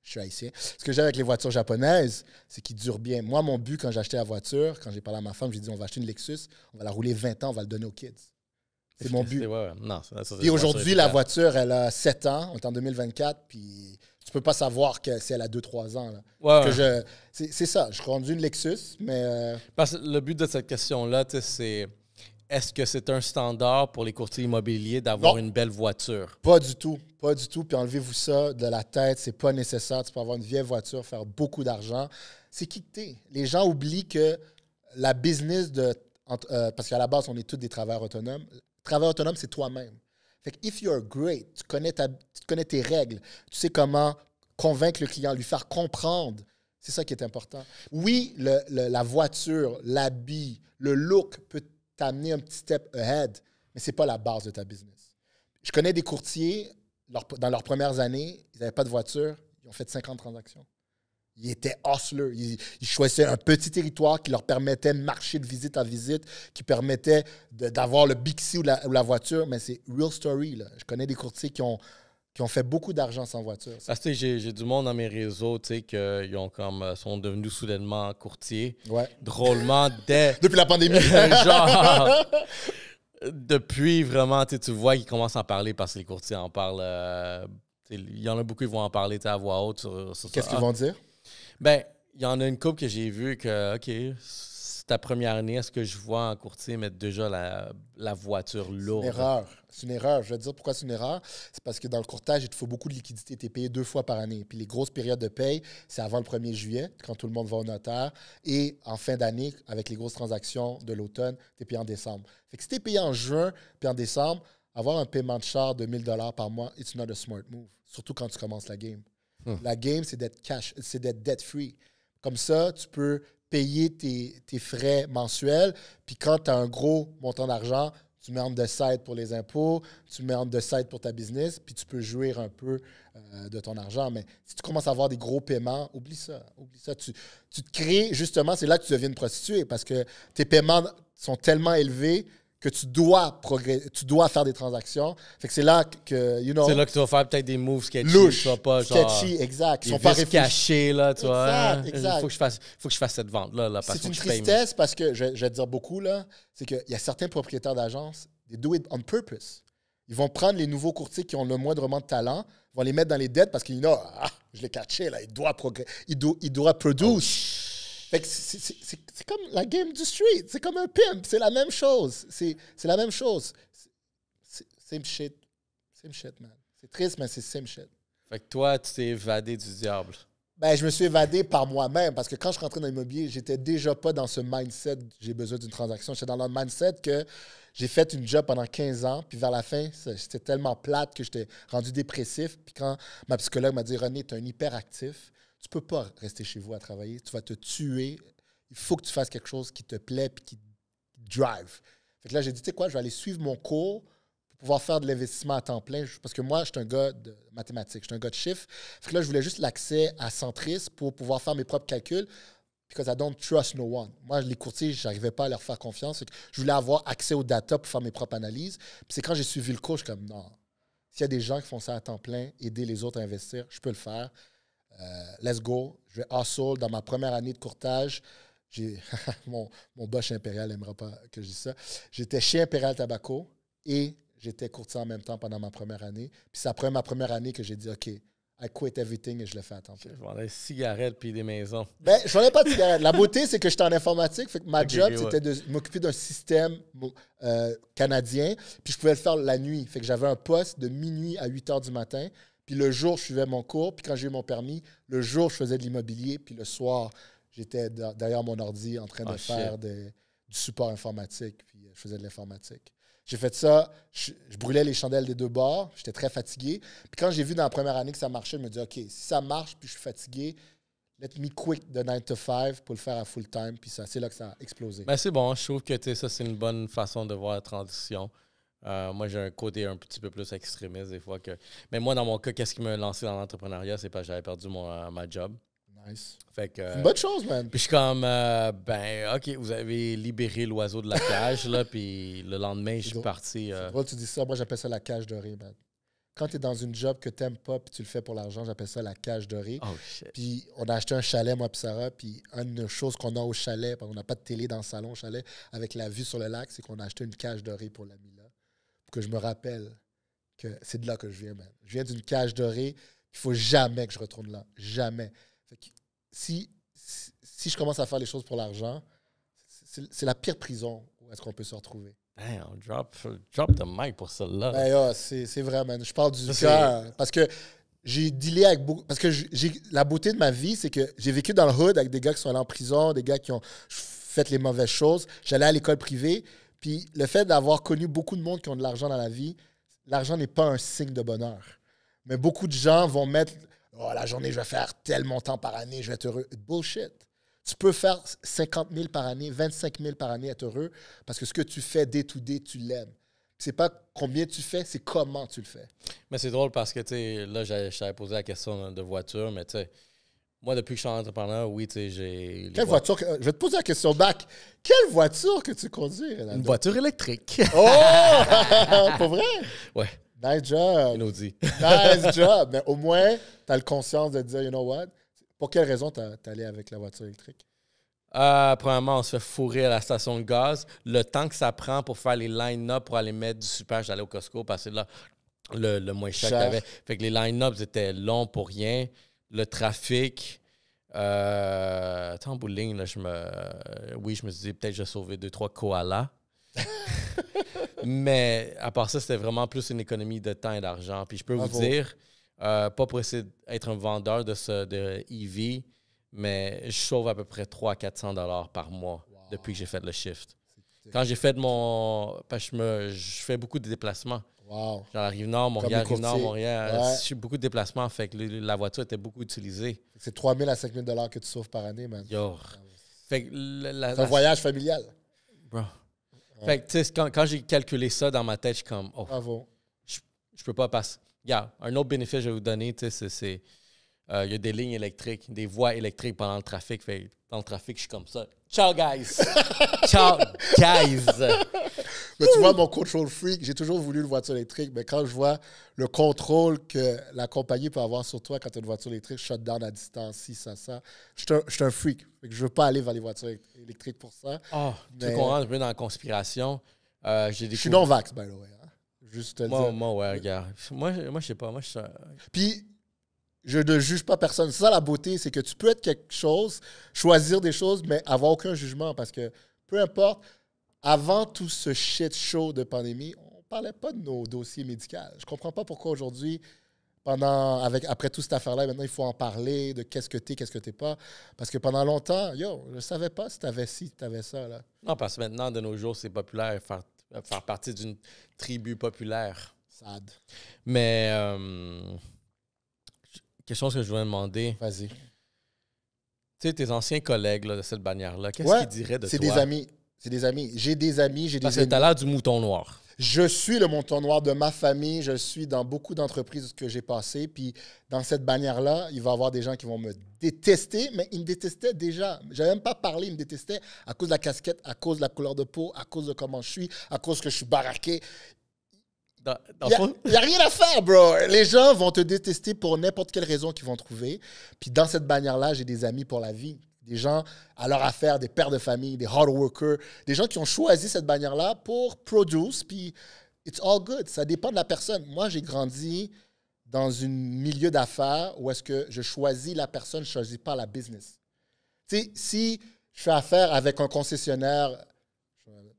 Je suis haïtien. Ce que j'aime avec les voitures japonaises, c'est qu'ils durent bien. Moi, mon but, quand j'ai acheté la voiture, quand j'ai parlé à ma femme, j'ai dit, on va acheter une Lexus, on va la rouler 20 ans, on va le donner aux kids. C'est mon but. Ouais. Non, et aujourd'hui, la voiture, elle a 7 ans. On est en 2024, puis tu peux pas savoir que si elle a 2-3 ans. Là. Ouais. C'est ça. Je conduis une Lexus, mais... Parce que le but de cette question-là, c'est... Est-ce que c'est un standard pour les courtiers immobiliers d'avoir une belle voiture? Pas du tout. Pas du tout. Puis enlevez-vous ça de la tête. C'est pas nécessaire. Tu peux avoir une vieille voiture, faire beaucoup d'argent. C'est qui que t'es. Les gens oublient que la business de... parce qu'à la base, on est tous des travailleurs autonomes. Travailleur autonome, c'est toi-même. Fait que if you're great, tu connais tes règles. Tu sais comment convaincre le client, lui faire comprendre. C'est ça qui est important. Oui, la voiture, l'habit, le look peut t'amener un petit step ahead, mais ce n'est pas la base de ta business. Je connais des courtiers, dans leurs premières années, ils n'avaient pas de voiture, ils ont fait 50 transactions. Ils étaient hustlers. Ils choisissaient un petit territoire qui leur permettait de marcher de visite à visite, qui permettait d'avoir le Bixi ou la voiture, mais c'est real story. Là. Je connais des courtiers qui ont fait beaucoup d'argent sans voiture. Parce que j'ai du monde dans mes réseaux, tu sais, qui sont devenus soudainement courtiers. Ouais. Drôlement, depuis la pandémie. Genre, depuis vraiment, tu vois qu'ils commencent à en parler parce que les courtiers en parlent. Il y en a beaucoup qui vont en parler à voix haute sur Qu'est-ce qu'ils vont dire? Ben, il y en a une couple que j'ai vu que, OK, c'est ta première année, est-ce que je vois en courtier mettre déjà la voiture lourde? C'est une erreur. Je vais te dire pourquoi c'est une erreur. C'est parce que dans le courtage, il te faut beaucoup de liquidité. Tu es payé 2 fois par année. Puis les grosses périodes de paye, c'est avant le 1er juillet, quand tout le monde va au notaire. Et en fin d'année, avec les grosses transactions de l'automne, tu es payé en décembre. Fait que si tu es payé en juin puis en décembre, avoir un paiement de char de 1 000 $ par mois, it's not a smart move. Surtout quand tu commences la game. La game, c'est d'être cash, c'est d'être debt-free. Comme ça, tu peux payer tes frais mensuels. Puis quand tu as un gros montant d'argent, tu mets en the side pour les impôts, tu mets en the side pour ta business, puis tu peux jouir un peu de ton argent. Mais si tu commences à avoir des gros paiements, oublie ça. Oublie ça. Tu te crées, justement, c'est là que tu deviens une prostituée parce que tes paiements sont tellement élevés que tu dois faire des transactions. Fait que c'est là que, C'est là que tu vas faire peut-être des moves sketchy. Louches, pas sketchy, exact. Ils sont pas réfléchis. Cachés, là, tu vois. Exact. Il faut que je fasse cette vente-là. Là, c'est une tristesse parce que, je vais te dire beaucoup, là, c'est qu'il y a certains propriétaires d'agences, they do it on purpose. Ils vont prendre les nouveaux courtiers qui ont le moindrement de talent, vont les mettre dans les dettes parce qu'ils disent, je l'ai catché, là, il doit produire. Fait que c'est comme la game du street. C'est comme un pimp. C'est la même chose. C'est la même chose. Same shit. Same shit, man. C'est triste, mais c'est same shit. Fait que toi, tu t'es évadé du diable. Ben, je me suis évadé par moi-même parce que quand je rentrais dans l'immobilier, j'étais déjà pas dans ce mindset j'ai besoin d'une transaction. J'étais dans le mindset que j'ai fait une job pendant 15 ans, puis vers la fin, c'était tellement plate que j'étais rendu dépressif. Puis quand ma psychologue m'a dit « René, tu es un hyperactif. Tu peux pas rester chez vous à travailler. Tu vas te tuer. Il faut que tu fasses quelque chose qui te plaît et qui drive. » Fait que là, j'ai dit, tu sais quoi, je vais aller suivre mon cours pour pouvoir faire de l'investissement à temps plein. Parce que moi, je suis un gars de mathématiques, je suis un gars de chiffres. Fait que là, je voulais juste l'accès à Centris pour pouvoir faire mes propres calculs. Because I don't trust no one. Moi, les courtiers, je n'arrivais pas à leur faire confiance. Fait que je voulais avoir accès aux data pour faire mes propres analyses. Puis c'est quand j'ai suivi le cours, je suis comme, non. S'il y a des gens qui font ça à temps plein, aider les autres à investir, je peux le faire. Let's go. Je vais hustle dans ma première année de courtage. Mon boss chez Impérial n'aimera pas que je dise ça. J'étais chez Impérial Tobacco et j'étais courtier en même temps pendant ma première année. Puis c'est après ma première année que j'ai dit, OK, I quit everything et je le fais à temps plein. Je vendais des cigarettes puis des maisons. Ben, je vendais pas de cigarettes. La beauté, c'est que j'étais en informatique. Fait que ma job, c'était de m'occuper d'un système canadien. Puis je pouvais le faire la nuit. Fait que j'avais un poste de minuit à 8 heures du matin. Puis le jour, je suivais mon cours. Puis quand j'ai eu mon permis, le jour, je faisais de l'immobilier. Puis le soir, j'étais derrière mon ordi en train de faire du support informatique. Puis je faisais de l'informatique. J'ai fait ça. Je brûlais les chandelles des deux bords. J'étais très fatigué. Puis quand j'ai vu dans la première année que ça marchait, je me dis, OK, si ça marche, puis je suis fatigué, let me quit de 9 to 5 pour le faire à full time. Puis c'est là que ça a explosé. Ben c'est bon. Je trouve que ça, c'est une bonne façon de voir la transition. Moi, j'ai un côté un petit peu plus extrémiste des fois. Mais moi, dans mon cas, qu'est-ce qui m'a lancé dans l'entrepreneuriat? C'est parce que j'avais perdu ma job. Nice. Fait que, C'est une bonne chose, man. puis je suis comme, OK, vous avez libéré l'oiseau de la cage, là, puis le lendemain, je suis parti. C'est drôle, tu dis ça. Moi, j'appelle ça la cage dorée, man. Quand tu es dans une job que tu n'aimes pas puis tu le fais pour l'argent, j'appelle ça la cage dorée. Oh, shit. Puis on a acheté un chalet, moi et Sarah, puis une des choses qu'on a au chalet, parce qu'on n'a pas de télé dans le salon au chalet, avec la vue sur le lac, c'est qu'on a acheté une cage dorée pour la Mila. Pour que je me rappelle que c'est de là que je viens, man. Je viens d'une cage dorée, il faut jamais que je retourne là. Jamais. Fait que si je commence à faire les choses pour l'argent, c'est la pire prison où est-ce qu'on peut se retrouver. Damn, drop the mic pour celle-là. Ben, c'est vrai, man. Je parle du cœur. Parce que j'ai dealé avec beaucoup. Parce que la beauté de ma vie, c'est que j'ai vécu dans le hood avec des gars qui sont allés en prison, des gars qui ont fait les mauvaises choses. J'allais à l'école privée. Puis le fait d'avoir connu beaucoup de monde qui ont de l'argent dans la vie, l'argent n'est pas un signe de bonheur. Mais beaucoup de gens vont mettre la journée, je vais faire tel montant par année, je vais être heureux. Bullshit. Tu peux faire 50 000 par année, 25 000 par année, être heureux, parce que ce que tu fais day to day, tu l'aimes. C'est pas combien tu fais, c'est comment tu le fais. Mais c'est drôle parce que, tu sais, là, je t'avais posé la question de voiture, mais tu sais, moi, depuis que je suis entrepreneur, oui, tu sais, j'ai... Quelle voiture... Je vais te poser la question back. Quelle voiture que tu conduis, Ronaldo? Une voiture électrique. Oh! Pour vrai? Ouais. Nice job. Une Audi. Nice job. Mais au moins, tu as le conscience de te dire, you know what? Pour quelle raison tu es allé avec la voiture électrique? Premièrement, on se fait fourrer à la station de gaz. Le temps que ça prend pour faire les line-up pour aller mettre du super, j'allais au Costco parce que là, le moins cher que t'avais. Fait que les line-ups étaient longs pour rien. Le trafic. En bout de ligne, là, je me suis dit peut-être que j'ai sauvé 2-3 koalas. Mais à part ça, c'était vraiment plus une économie de temps et d'argent. Puis je peux vous dire, pas pour essayer d'être un vendeur de EV, mais je sauve à peu près 300-400 $ par mois depuis que j'ai fait le shift. Quand j'ai fait parce que je fais beaucoup de déplacements. Wow. Genre Rive-Nord, Montréal, Rive-Nord, Montréal. Ouais. J'ai beaucoup de déplacements, fait que la voiture était beaucoup utilisée. C'est 3 000 à 5 000 $ que tu sauves par année, man. Yo. Fait que c'est un voyage familial. Bro. Ouais. Fait que, tu sais, quand j'ai calculé ça dans ma tête, je suis comme, bravo. Je peux pas passer. Regarde, un autre bénéfice que je vais vous donner, tu sais, c'est il y a des lignes électriques, des voies électriques pendant le trafic. Fait, dans le trafic, je suis comme ça. Ciao, guys! Ciao, guys! Mais tu vois, mon control freak, j'ai toujours voulu une voiture électrique, mais quand je vois le contrôle que la compagnie peut avoir sur toi quand tu as une voiture électrique, shutdown à distance, ça, je suis un freak. Fait que je veux pas aller vers les voitures électriques pour ça. Tu qu'on rentre un peu dans la conspiration. Je suis non-vax, by the way. Hein? Juste te le dire. Moi, ouais, regarde. Moi, je sais pas. Moi, je... Puis, je ne juge pas personne. C'est ça la beauté, c'est que tu peux être quelque chose, choisir des choses, mais avoir aucun jugement. Parce que peu importe, avant tout ce shit show de pandémie, on ne parlait pas de nos dossiers médicaux. Je ne comprends pas pourquoi aujourd'hui, après toute cette affaire-là, maintenant il faut en parler de qu'est-ce que t'es, qu'est-ce que t'es pas. Parce que pendant longtemps, je ne savais pas si t'avais ça. Là. Non, parce que maintenant, de nos jours, c'est populaire faire partie d'une tribu populaire. Sad. Mais... quelque chose que je voulais demander. Vas-y. Tu sais, tes anciens collègues là, de cette bannière-là, qu'est-ce qu'ils diraient de toi? C'est des amis. C'est des amis. J'ai des amis, j'ai des Parce amis. que t'as l'air du mouton noir. Je suis le mouton noir de ma famille. Je suis dans beaucoup d'entreprises que j'ai passées. Puis dans cette bannière-là, il va y avoir des gens qui vont me détester, mais ils me détestaient déjà. Je n'avais même pas parlé, ils me détestaient à cause de la casquette, à cause de la couleur de peau, à cause de comment je suis, à cause que je suis baraqué. Il n'y a rien à faire, bro. Les gens vont te détester pour n'importe quelle raison qu'ils vont trouver. Puis dans cette bannière-là, j'ai des amis pour la vie. Des gens à leur affaire, des pères de famille, des hard workers, des gens qui ont choisi cette bannière-là pour produce. Puis it's all good. Ça dépend de la personne. Moi, j'ai grandi dans un milieu d'affaires où est-ce que je choisis la personne, je ne choisis pas la business. Tu sais, si je fais affaire avec un concessionnaire,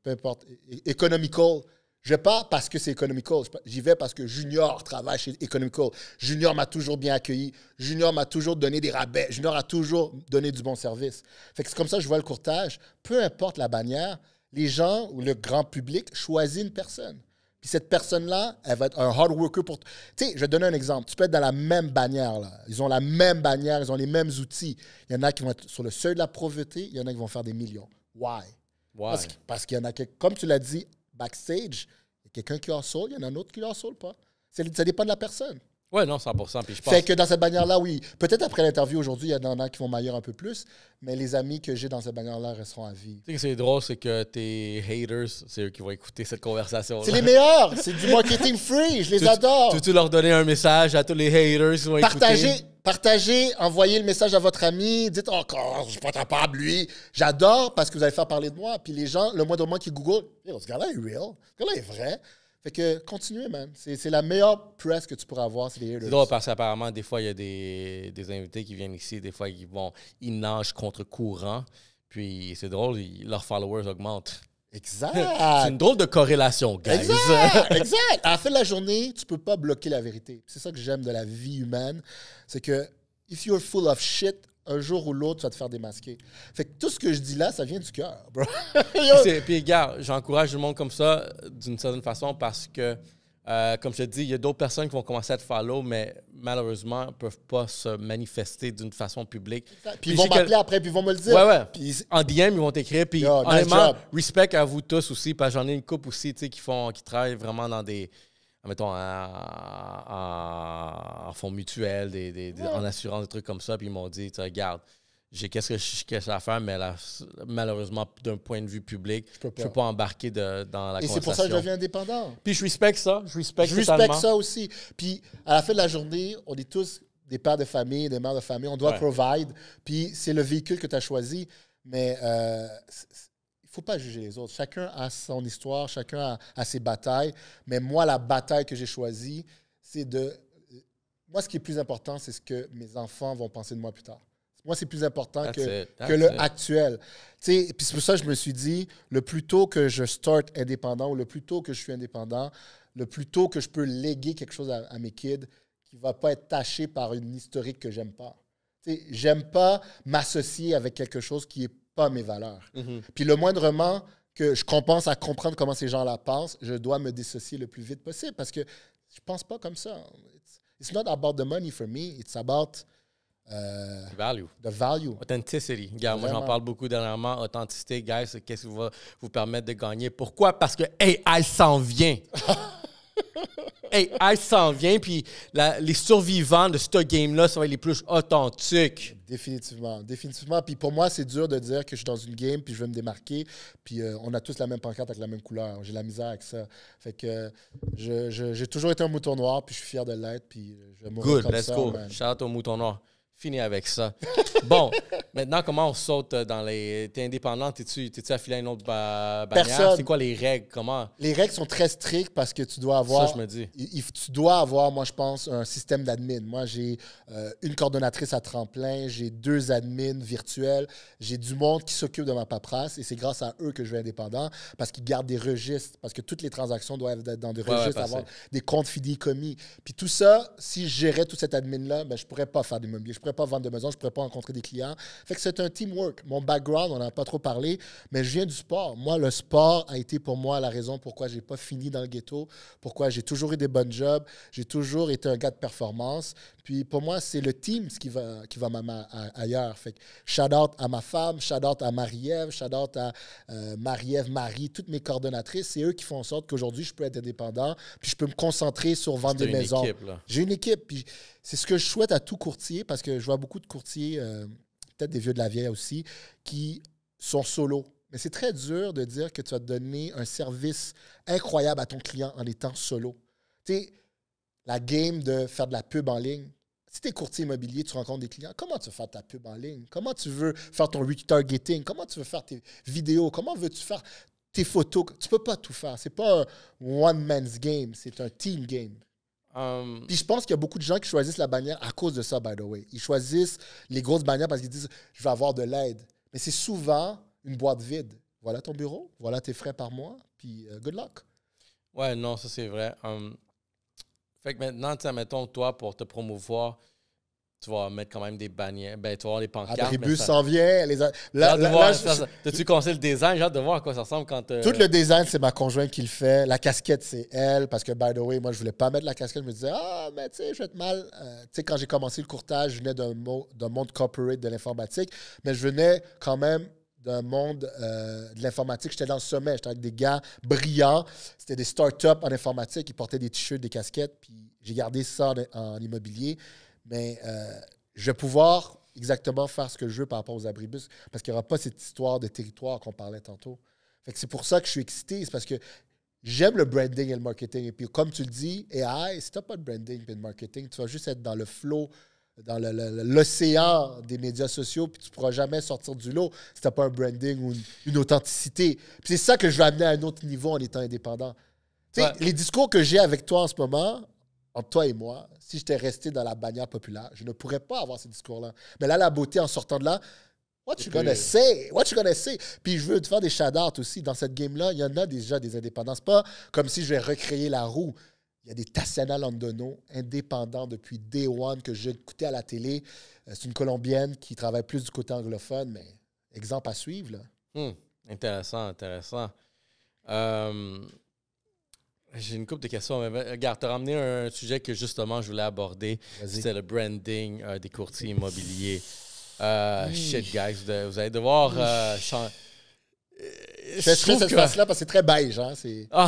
peu importe, economical, je ne vais pas parce que c'est Economical. J'y vais parce que Junior travaille chez Economical. Junior m'a toujours bien accueilli. Junior m'a toujours donné des rabais. Junior a toujours donné du bon service. Fait que c'est comme ça que je vois le courtage. Peu importe la bannière, les gens ou le grand public choisissent une personne. Puis cette personne-là, elle va être un hard worker pour... Tu sais, je vais te donner un exemple. Tu peux être dans la même bannière, là. Ils ont la même bannière, ils ont les mêmes outils. Il y en a qui vont être sur le seuil de la pauvreté, il y en a qui vont faire des millions. Why? Parce qu'il y en a qui, comme tu l'as dit, backstage, il y a quelqu'un qui hustle, il y en a un autre qui ne hustle pas. Ça dépend de la personne. Ouais, non, 100%. Puis je pense... Fait que dans cette bannière-là, oui. Peut-être après l'interview aujourd'hui, il y en a qui vont m'ailleurs un peu plus, mais les amis que j'ai dans cette bannière-là resteront à vie. Tu sais que c'est drôle, c'est que tes haters, c'est eux qui vont écouter cette conversation. C'est les meilleurs! C'est du marketing free, je les adore! Tu leur donner un message à tous les haters qui vont écouter? Partagez, envoyez le message à votre ami, dites encore, je suis pas capable, lui. J'adore parce que vous allez faire parler de moi. Puis les gens, le moindre moment qui Google, ce gars-là est real, ce gars-là est vrai. Fait que continuez, man. C'est la meilleure presse que tu pourras avoir, c'est les haters. C'est drôle parce qu'apparemment, des fois, il y a des invités qui viennent ici, des fois, ils nagent contre courant. Puis c'est drôle, leurs followers augmentent. Exact. C'est une drôle de corrélation, guys. Exact. Exact. À la fin de la journée, tu peux pas bloquer la vérité. C'est ça que j'aime de la vie humaine. C'est que, if you're full of shit, un jour ou l'autre, tu vas te faire démasquer. Fait que tout ce que je dis là, ça vient du cœur, bro. Puis, regarde, j'encourage le monde comme ça d'une certaine façon parce que, comme je te dis, il y a d'autres personnes qui vont commencer à te follow, mais malheureusement, ne peuvent pas se manifester d'une façon publique. Puis ils vont m'appeler après, puis ils vont me le dire. Ouais. Puis en DM, ils vont t'écrire. Puis honnêtement, respect à vous tous aussi, parce que j'en ai une couple aussi, tu sais, qui travaillent vraiment dans des... mettons, en fonds mutuels, en assurance, des trucs comme ça. Puis ils m'ont dit, regarde, j'ai qu'est-ce que j'ai à faire, mais là, malheureusement, d'un point de vue public, je peux pas embarquer dans la conversation. Et c'est pour ça que je deviens indépendant. Puis je respecte ça. Je respecte ça aussi. Puis à la fin de la journée, on est tous des pères de famille, des mères de famille. On doit provide. Puis c'est le véhicule que tu as choisi. Mais il faut pas juger les autres. Chacun a son histoire, chacun a ses batailles. Mais moi, la bataille que j'ai choisie, c'est de... Moi, ce qui est plus important, c'est ce que mes enfants vont penser de moi plus tard. Moi, c'est plus important que le actuel. Puis c'est pour ça que je me suis dit, le plus tôt que je start indépendant ou le plus tôt que je suis indépendant, le plus tôt que je peux léguer quelque chose à mes kids qui ne va pas être taché par une historique que j'aime pas. J'aime pas m'associer avec quelque chose qui n'est pas mes valeurs. Puis le moindrement que je commence à comprendre comment ces gens-là pensent, je dois me dissocier le plus vite possible parce que je pense pas comme ça. It's not about the money for me, it's about... the value. Authenticity. Regarde, moi, j'en parle beaucoup dernièrement. Authenticité, guys, c'est qu'est-ce qui va vous permettre de gagner. Pourquoi? Parce que AI s'en vient. AI s'en vient, puis les survivants de ce game-là, ça va être les plus authentiques. Définitivement. Définitivement. Puis pour moi, c'est dur de dire que je suis dans une game, puis je veux me démarquer, puis on a tous la même pancarte avec la même couleur. J'ai la misère avec ça. Fait que j'ai toujours été un mouton noir, puis je suis fier de l'être, puis je vais mourir comme ça. Good, let's go. Shout out au mouton noir. Fini avec ça. Bon, maintenant, comment on saute dans les... T'es indépendant, t'es-tu affilié à une autre bannière? C'est quoi les règles? Comment? Les règles sont très strictes parce que tu dois avoir... Ça, je me dis. Tu dois avoir, moi, je pense, un système d'admin. Moi, j'ai une coordonnatrice à tremplin, j'ai 2 admins virtuels, j'ai du monde qui s'occupe de ma paperasse et c'est grâce à eux que je vais indépendant parce qu'ils gardent des registres, parce que toutes les transactions doivent être dans des registres, avoir des comptes fidéicommis. Puis tout ça, si je gérais tout cet admin-là, ben, je ne pourrais pas faire d'immobilier. Je pourrais pas vendre de maison, je pourrais pas rencontrer des clients. Fait que c'est un teamwork. Mon background, on n'en a pas trop parlé, mais je viens du sport. Moi, le sport a été pour moi la raison pourquoi j'ai pas fini dans le ghetto, pourquoi j'ai toujours eu des bonnes jobs, j'ai toujours été un gars de performance. Puis pour moi, c'est le team qui va m'amener ailleurs. Fait que shout out à ma femme, shout out à Marie-Ève, shout out à Marie-Ève, Marie, toutes mes coordonnatrices. C'est eux qui font en sorte qu'aujourd'hui, je peux être indépendant, puis je peux me concentrer sur vendre des maisons. J'ai une équipe, puis c'est ce que je souhaite à tout courtier, parce que je vois beaucoup de courtiers, peut-être des vieux de la vieille aussi, qui sont solo. Mais c'est très dur de dire que tu vas te donner un service incroyable à ton client en étant solo. Tu sais, la game de faire de la pub en ligne, si tu es courtier immobilier, tu rencontres des clients, comment tu veux faire ta pub en ligne? Comment tu veux faire ton retargeting? Comment tu veux faire tes vidéos? Comment veux-tu faire tes photos? Tu ne peux pas tout faire. Ce n'est pas un one-man's game, c'est un team game. Puis je pense qu'il y a beaucoup de gens qui choisissent la bannière à cause de ça, by the way. Ils choisissent les grosses bannières parce qu'ils disent « je vais avoir de l'aide ». Mais c'est souvent une boîte vide. Voilà ton bureau, voilà tes frais par mois, puis good luck. Ouais, non, ça c'est vrai. Fait que maintenant, tu sais, mettons, toi, pour te promouvoir, tu vas mettre quand même des bannières. Ben, tu vas avoir les pancartes. Adribus s'en vient. T'as-tu conseillé le design? J'ai hâte de voir à quoi ça ressemble quand... Tout le design, c'est ma conjointe qui le fait. La casquette, c'est elle. Parce que, by the way, moi, je voulais pas mettre la casquette. Je me disais, mais tu sais, je vais être mal. Tu sais, quand j'ai commencé le courtage, je venais d'un monde corporate de l'informatique. Mais je venais quand même d'un monde de l'informatique. J'étais dans le sommet. J'étais avec des gars brillants. C'était des startups en informatique. Ils portaient des t-shirts, des casquettes. Puis j'ai gardé ça en immobilier. Mais je vais pouvoir exactement faire ce que je veux par rapport aux abribus parce qu'il n'y aura pas cette histoire de territoire qu'on parlait tantôt. Fait que c'est pour ça que je suis excité. C'est parce que j'aime le branding et le marketing. Et puis, comme tu le dis, AI, si tu n'as pas de branding et de marketing, tu vas juste être dans le flow, dans l'océan des médias sociaux, puis tu ne pourras jamais sortir du lot si tu n'as pas un branding ou une authenticité. Puis c'est ça que je veux amener à un autre niveau en étant indépendant. Tu sais, les discours que j'ai avec toi en ce moment, entre toi et moi, si j'étais resté dans la bannière populaire, je ne pourrais pas avoir ces discours-là. Mais là, la beauté, en sortant de là, what you gonna say? What you gonna say? Puis je veux te faire des shout-outs aussi. Dans cette game-là, il y en a déjà des indépendants. C'est pas comme si je vais recréer la roue. Il y a des Tassiana Londono, indépendants depuis day one, que j'ai écouté à la télé. C'est une Colombienne qui travaille plus du côté anglophone, mais exemple à suivre, là. Intéressant, intéressant. J'ai une couple de questions. Mais regarde, tu as ramené un sujet que justement je voulais aborder. C'était le branding des courtiers immobiliers. Shit, guys, vous allez devoir changer. Je fais cette face-là parce que c'est très beige. Hein?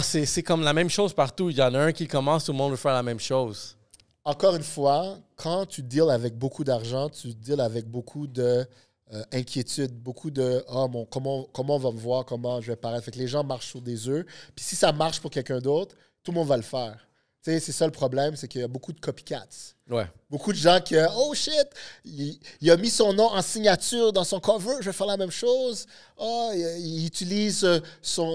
C'est comme la même chose partout. Il y en a un qui commence, tout le monde veut faire la même chose. Encore une fois, quand tu deals avec beaucoup d'argent, tu deals avec beaucoup d'inquiétude, beaucoup de comment on va me voir, comment je vais paraître. Fait que les gens marchent sur des œufs. Puis si ça marche pour quelqu'un d'autre, tout le monde va le faire. Tu sais, c'est ça le problème, c'est qu'il y a beaucoup de copycats. Ouais. Beaucoup de gens qui, oh shit, il a mis son nom en signature dans son cover, je vais faire la même chose. Oh, il utilise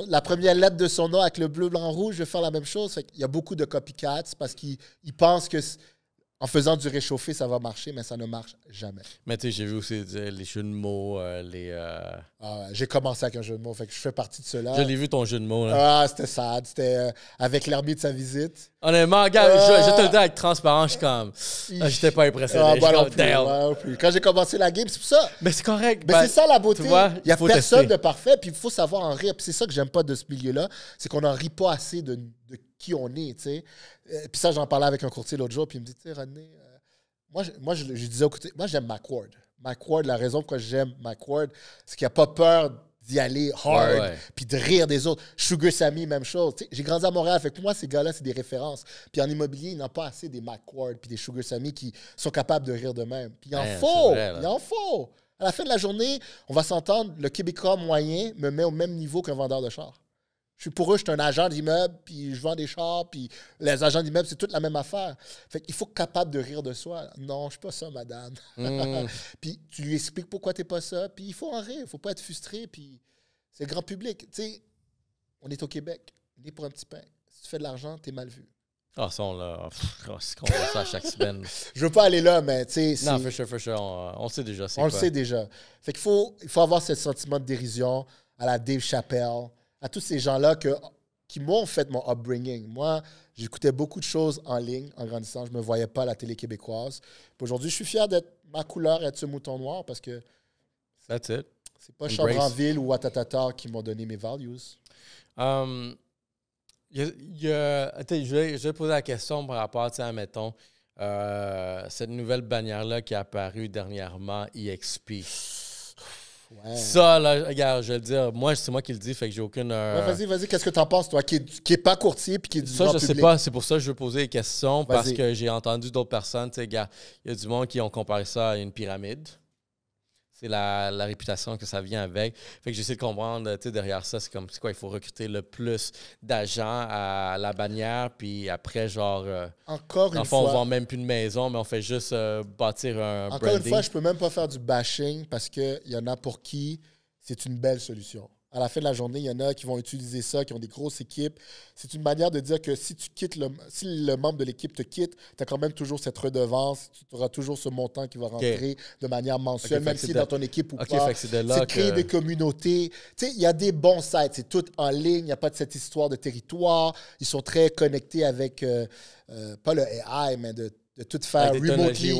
la première lettre de son nom avec le bleu, blanc, rouge, je vais faire la même chose. Fait qu'il y a beaucoup de copycats parce qu'ils pensent que en faisant du réchauffé, ça va marcher, mais ça ne marche jamais. Mais tu sais, j'ai vu aussi les jeux de mots, j'ai commencé avec un jeu de mots, fait que je fais partie de cela. Je l'ai vu ton jeu de mots. Là. C'était sad. C'était avec l'hermie de sa visite. Honnêtement, regarde, je te le dis avec transparence, je suis comme... j'étais pas impressionné. Non plus. Quand j'ai commencé la game, c'est pour ça. Mais c'est correct. Mais c'est ça la beauté. Vois, il n'y a personne de parfait, puis il faut savoir en rire. Puis c'est ça que j'aime pas de ce milieu-là, c'est qu'on n'en rit pas assez de qui on est, tu sais. Puis ça, j'en parlais avec un courtier l'autre jour, puis il me dit, tu sais, René, moi, je disais au côté, moi, j'aime McWard. McWard, la raison pourquoi j'aime McWard, c'est qu'il n'a pas peur d'y aller hard, puis de rire des autres. Sugar Sammy, même chose. T'sais, j'ai grandi à Montréal, fait que pour moi, ces gars-là, c'est des références. Puis en immobilier, il n'y en a pas assez des McWard puis des Sugar Sammy qui sont capables de rire d'eux-mêmes. Puis il en faut. À la fin de la journée, on va s'entendre, le Québécois moyen me met au même niveau qu'un vendeur de chars. Pour eux, je suis un agent d'immeuble, puis je vends des chars, puis les agents d'immeuble, c'est toute la même affaire. Fait qu'il faut être capable de rire de soi. Non, je ne suis pas ça, madame. Puis tu lui expliques pourquoi tu n'es pas ça, puis il faut en rire, il ne faut pas être frustré, puis c'est le grand public. Tu sais, on est au Québec, on est pour un petit pain. Si tu fais de l'argent, tu es mal vu. Ah, ça, c'est qu'on voit ça à chaque semaine. Je veux pas aller là, mais tu sais... Non, for sure, on le sait déjà. On le sait déjà. Fait qu'il faut avoir ce sentiment de dérision à la Dave Chappelle, à tous ces gens-là qui m'ont fait mon upbringing. Moi, j'écoutais beaucoup de choses en ligne en grandissant. Je ne me voyais pas à la télé québécoise. Puis aujourd'hui, je suis fier d'être ma couleur et être ce mouton noir parce que that's it. C'est pas Chambranville ou Watatata qui m'ont donné mes values. Je vais poser la question par rapport à, mettons, cette nouvelle bannière-là qui est apparue dernièrement, EXP. Ouais. Ça, là, regarde, je vais le dire. Moi, c'est moi qui le dis, fait que j'ai aucune... Vas-y. Qu'est-ce que t'en penses, toi, qui est pas courtier puis qui est du ça, je sais pas. C'est pour ça que je veux poser des questions, parce que j'ai entendu d'autres personnes. Tu sais, il y a du monde qui ont comparé ça à une pyramide. C'est la réputation que ça vient avec. Fait que j'essaie de comprendre, tu sais, derrière ça, c'est quoi, il faut recruter le plus d'agents à la bannière, puis après, genre... Encore une fois... on vend même plus de maison, mais on fait juste bâtir un branding. Encore une fois, je peux même pas faire du bashing, parce qu'il y en a pour qui c'est une belle solution. À la fin de la journée, il y en a qui vont utiliser ça, qui ont des grosses équipes. C'est une manière de dire que si si le membre de l'équipe te quitte, tu as quand même toujours cette redevance, tu auras toujours ce montant qui va rentrer de manière mensuelle, même si dans ton équipe ou pas. C'est de créer des communautés. Tu sais, il y a des bons sites, c'est tout en ligne, il n'y a pas de cette histoire de territoire. Ils sont très connectés avec, pas le AI, mais de tout faire remotely. Tu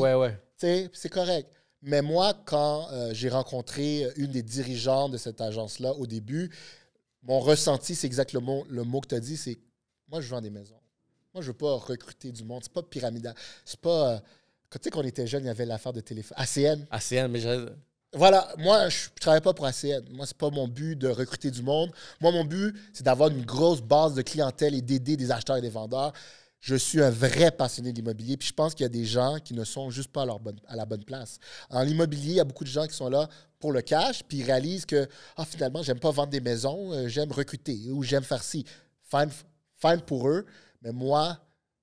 sais, c'est correct. Mais moi, quand j'ai rencontré une des dirigeantes de cette agence-là au début, mon ressenti, c'est exactement le mot que tu as dit, c'est moi, je vends des maisons. Moi, je ne veux pas recruter du monde. C'est pas pyramidal. C'est pas... tu sais, quand on était jeune, il y avait l'affaire de téléphone. ACN. ACN, mais Voilà, moi, je ne travaille pas pour ACN. Moi, c'est pas mon but de recruter du monde. Moi, mon but, c'est d'avoir une grosse base de clientèle et d'aider des acheteurs et des vendeurs. Je suis un vrai passionné de l'immobilier, puis je pense qu'il y a des gens qui ne sont juste pas à la bonne place. En immobilier, il y a beaucoup de gens qui sont là pour le cash, puis ils réalisent que finalement, j'aime pas vendre des maisons, j'aime recruter ou j'aime faire ci. Fine pour eux, mais moi,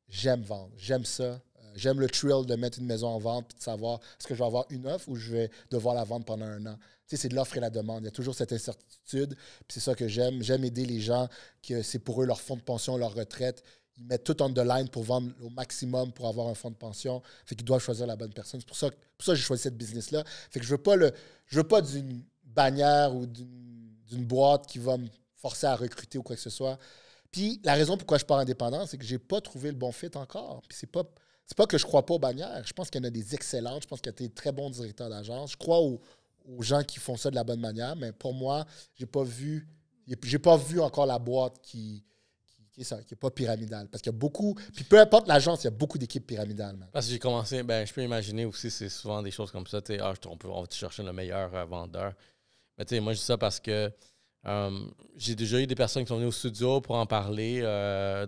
j'aime vendre, j'aime ça. J'aime le thrill de mettre une maison en vente puis de savoir est-ce que je vais avoir une offre ou je vais devoir la vendre pendant un an. Tu sais, c'est de l'offre et la demande. Il y a toujours cette incertitude, puis c'est ça que j'aime. J'aime aider les gens, que c'est pour eux leur fonds de pension, leur retraite. Ils mettent tout on the line pour vendre au maximum pour avoir un fonds de pension. Fait qu'ils doivent choisir la bonne personne. C'est pour ça que j'ai choisi cette business-là. Fait que je veux pas d'une bannière ou d'une boîte qui va me forcer à recruter ou quoi que ce soit. Puis la raison pourquoi je pars indépendant, c'est que j'ai pas trouvé le bon fit encore. Puis c'est pas que je crois pas aux bannières. Je pense qu'il y en a des excellentes. Je pense qu'il y a des très bons directeurs d'agence. Je crois aux gens qui font ça de la bonne manière. Mais pour moi, j'ai pas vu encore la boîte qui est pas pyramidale. Parce qu'il y a beaucoup... Puis peu importe l'agence, il y a beaucoup d'équipes pyramidales. Man. Parce que j'ai commencé... je peux imaginer aussi, c'est souvent des choses comme ça. On va te chercher le meilleur vendeur. Mais moi, je dis ça parce que j'ai déjà eu des personnes qui sont venues au studio pour en parler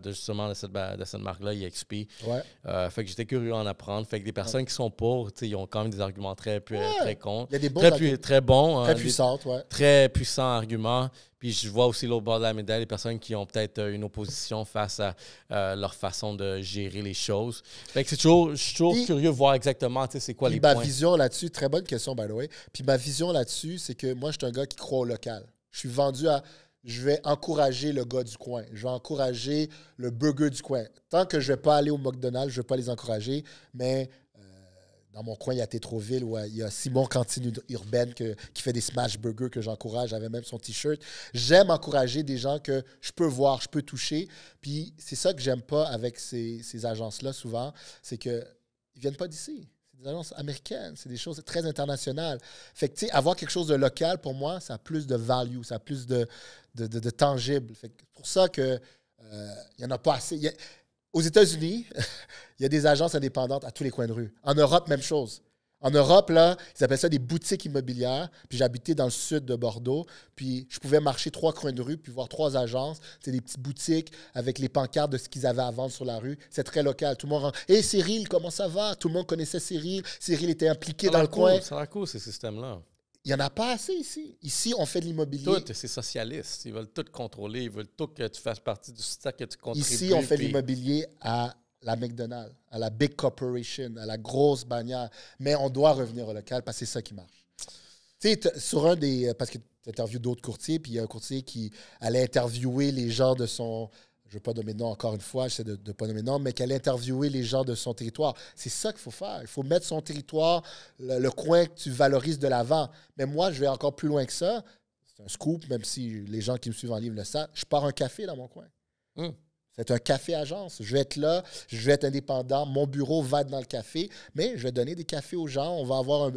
justement de cette marque-là, EXP. Ouais. Fait que j'étais curieux d'en apprendre. Fait que des personnes qui sont pour, ils ont quand même des arguments très contre. Il y a des bons très bons. Très puissantes, ouais. Très puissants arguments. Puis je vois aussi l'autre bord de la médaille, les personnes qui ont peut-être une opposition face à leur façon de gérer les choses. Fait que je suis toujours curieux de voir exactement c'est quoi les points. Ma vision là-dessus, très bonne question, by the way. Puis ma vision là-dessus, c'est que moi, je suis un gars qui croit au local. Je suis vendu à... Je vais encourager le gars du coin. Je vais encourager le burger du coin. Tant que je ne vais pas aller au McDonald's, je ne vais pas les encourager. Mais dans mon coin, il y a Tétroville où il y a Simon Cantine Urbaine qui fait des smash burgers que j'encourage. J'avais même son T-shirt. J'aime encourager des gens que je peux voir, je peux toucher. Puis c'est ça que j'aime pas avec ces agences-là souvent, c'est qu'ils ne viennent pas d'ici. Des agences américaines, c'est des choses très internationales. Fait que, tu sais, avoir quelque chose de local, pour moi, ça a plus de value, ça a plus de tangible. Fait que c'est pour ça que il n'y en a pas assez. Aux États-Unis, il y a des agences indépendantes à tous les coins de rue. En Europe, même chose. En Europe, là, ils appellent ça des boutiques immobilières. Puis j'habitais dans le sud de Bordeaux. Puis je pouvais marcher 3 coins de rue puis voir 3 agences. C'est des petites boutiques avec les pancartes de ce qu'ils avaient à vendre sur la rue. C'est très local. Tout le monde rentre. « Hey, Cyril, comment ça va? » Tout le monde connaissait Cyril. Cyril était impliqué dans le coin. Ça a l'air cool, ces systèmes-là. Il n'y en a pas assez ici. Ici, on fait de l'immobilier. Tout, c'est socialiste. Ils veulent tout contrôler. Ils veulent tout que tu fasses partie du système, que tu contribues. Ici, on fait de l'immobilier à la McDonald's, à la Big Corporation, à la grosse bannière. Mais on doit revenir au local parce que c'est ça qui marche. Tu sais, sur un des... Parce que tu interviews d'autres courtiers, puis il y a un courtier qui allait interviewer les gens de son... Je ne veux pas nommer de nom encore une fois, j'essaie de ne pas nommer de nom, mais qui allait interviewer les gens de son territoire. C'est ça qu'il faut faire. Il faut mettre son territoire, le coin que tu valorises de l'avant. Mais moi, je vais encore plus loin que ça. C'est un scoop, même si les gens qui me suivent en livre le savent. Je pars un café dans mon coin. C'est un café-agence. Je vais être là, je vais être indépendant. Mon bureau va être dans le café, mais je vais donner des cafés aux gens. On va avoir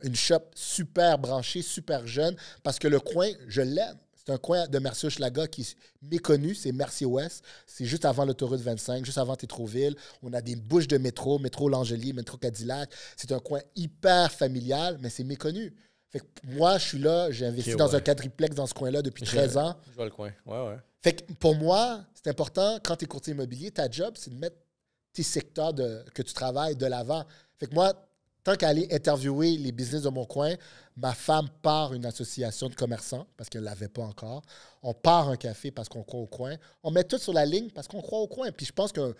une shop super branchée, super jeune, parce que le coin, je l'aime. C'est un coin de Mercier-Hochelaga qui est méconnu, c'est Mercier-Ouest. C'est juste avant l'autoroute 25, juste avant Tétroville. On a des bouches de métro Langelier, métro Cadillac. C'est un coin hyper familial, mais c'est méconnu. Fait que moi, je suis là, j'ai investi dans un quadriplex dans ce coin-là depuis 13 ans. Je vois le coin, ouais. Fait que pour moi, c'est important, quand tu es courtier immobilier, ta job, c'est de mettre tes secteurs que tu travailles de l'avant. Fait que moi, tant qu'à aller interviewer les business de mon coin, ma femme part une association de commerçants parce qu'elle ne l'avait pas encore. On part un café parce qu'on croit au coin. On met tout sur la ligne parce qu'on croit au coin. Puis je pense qu'un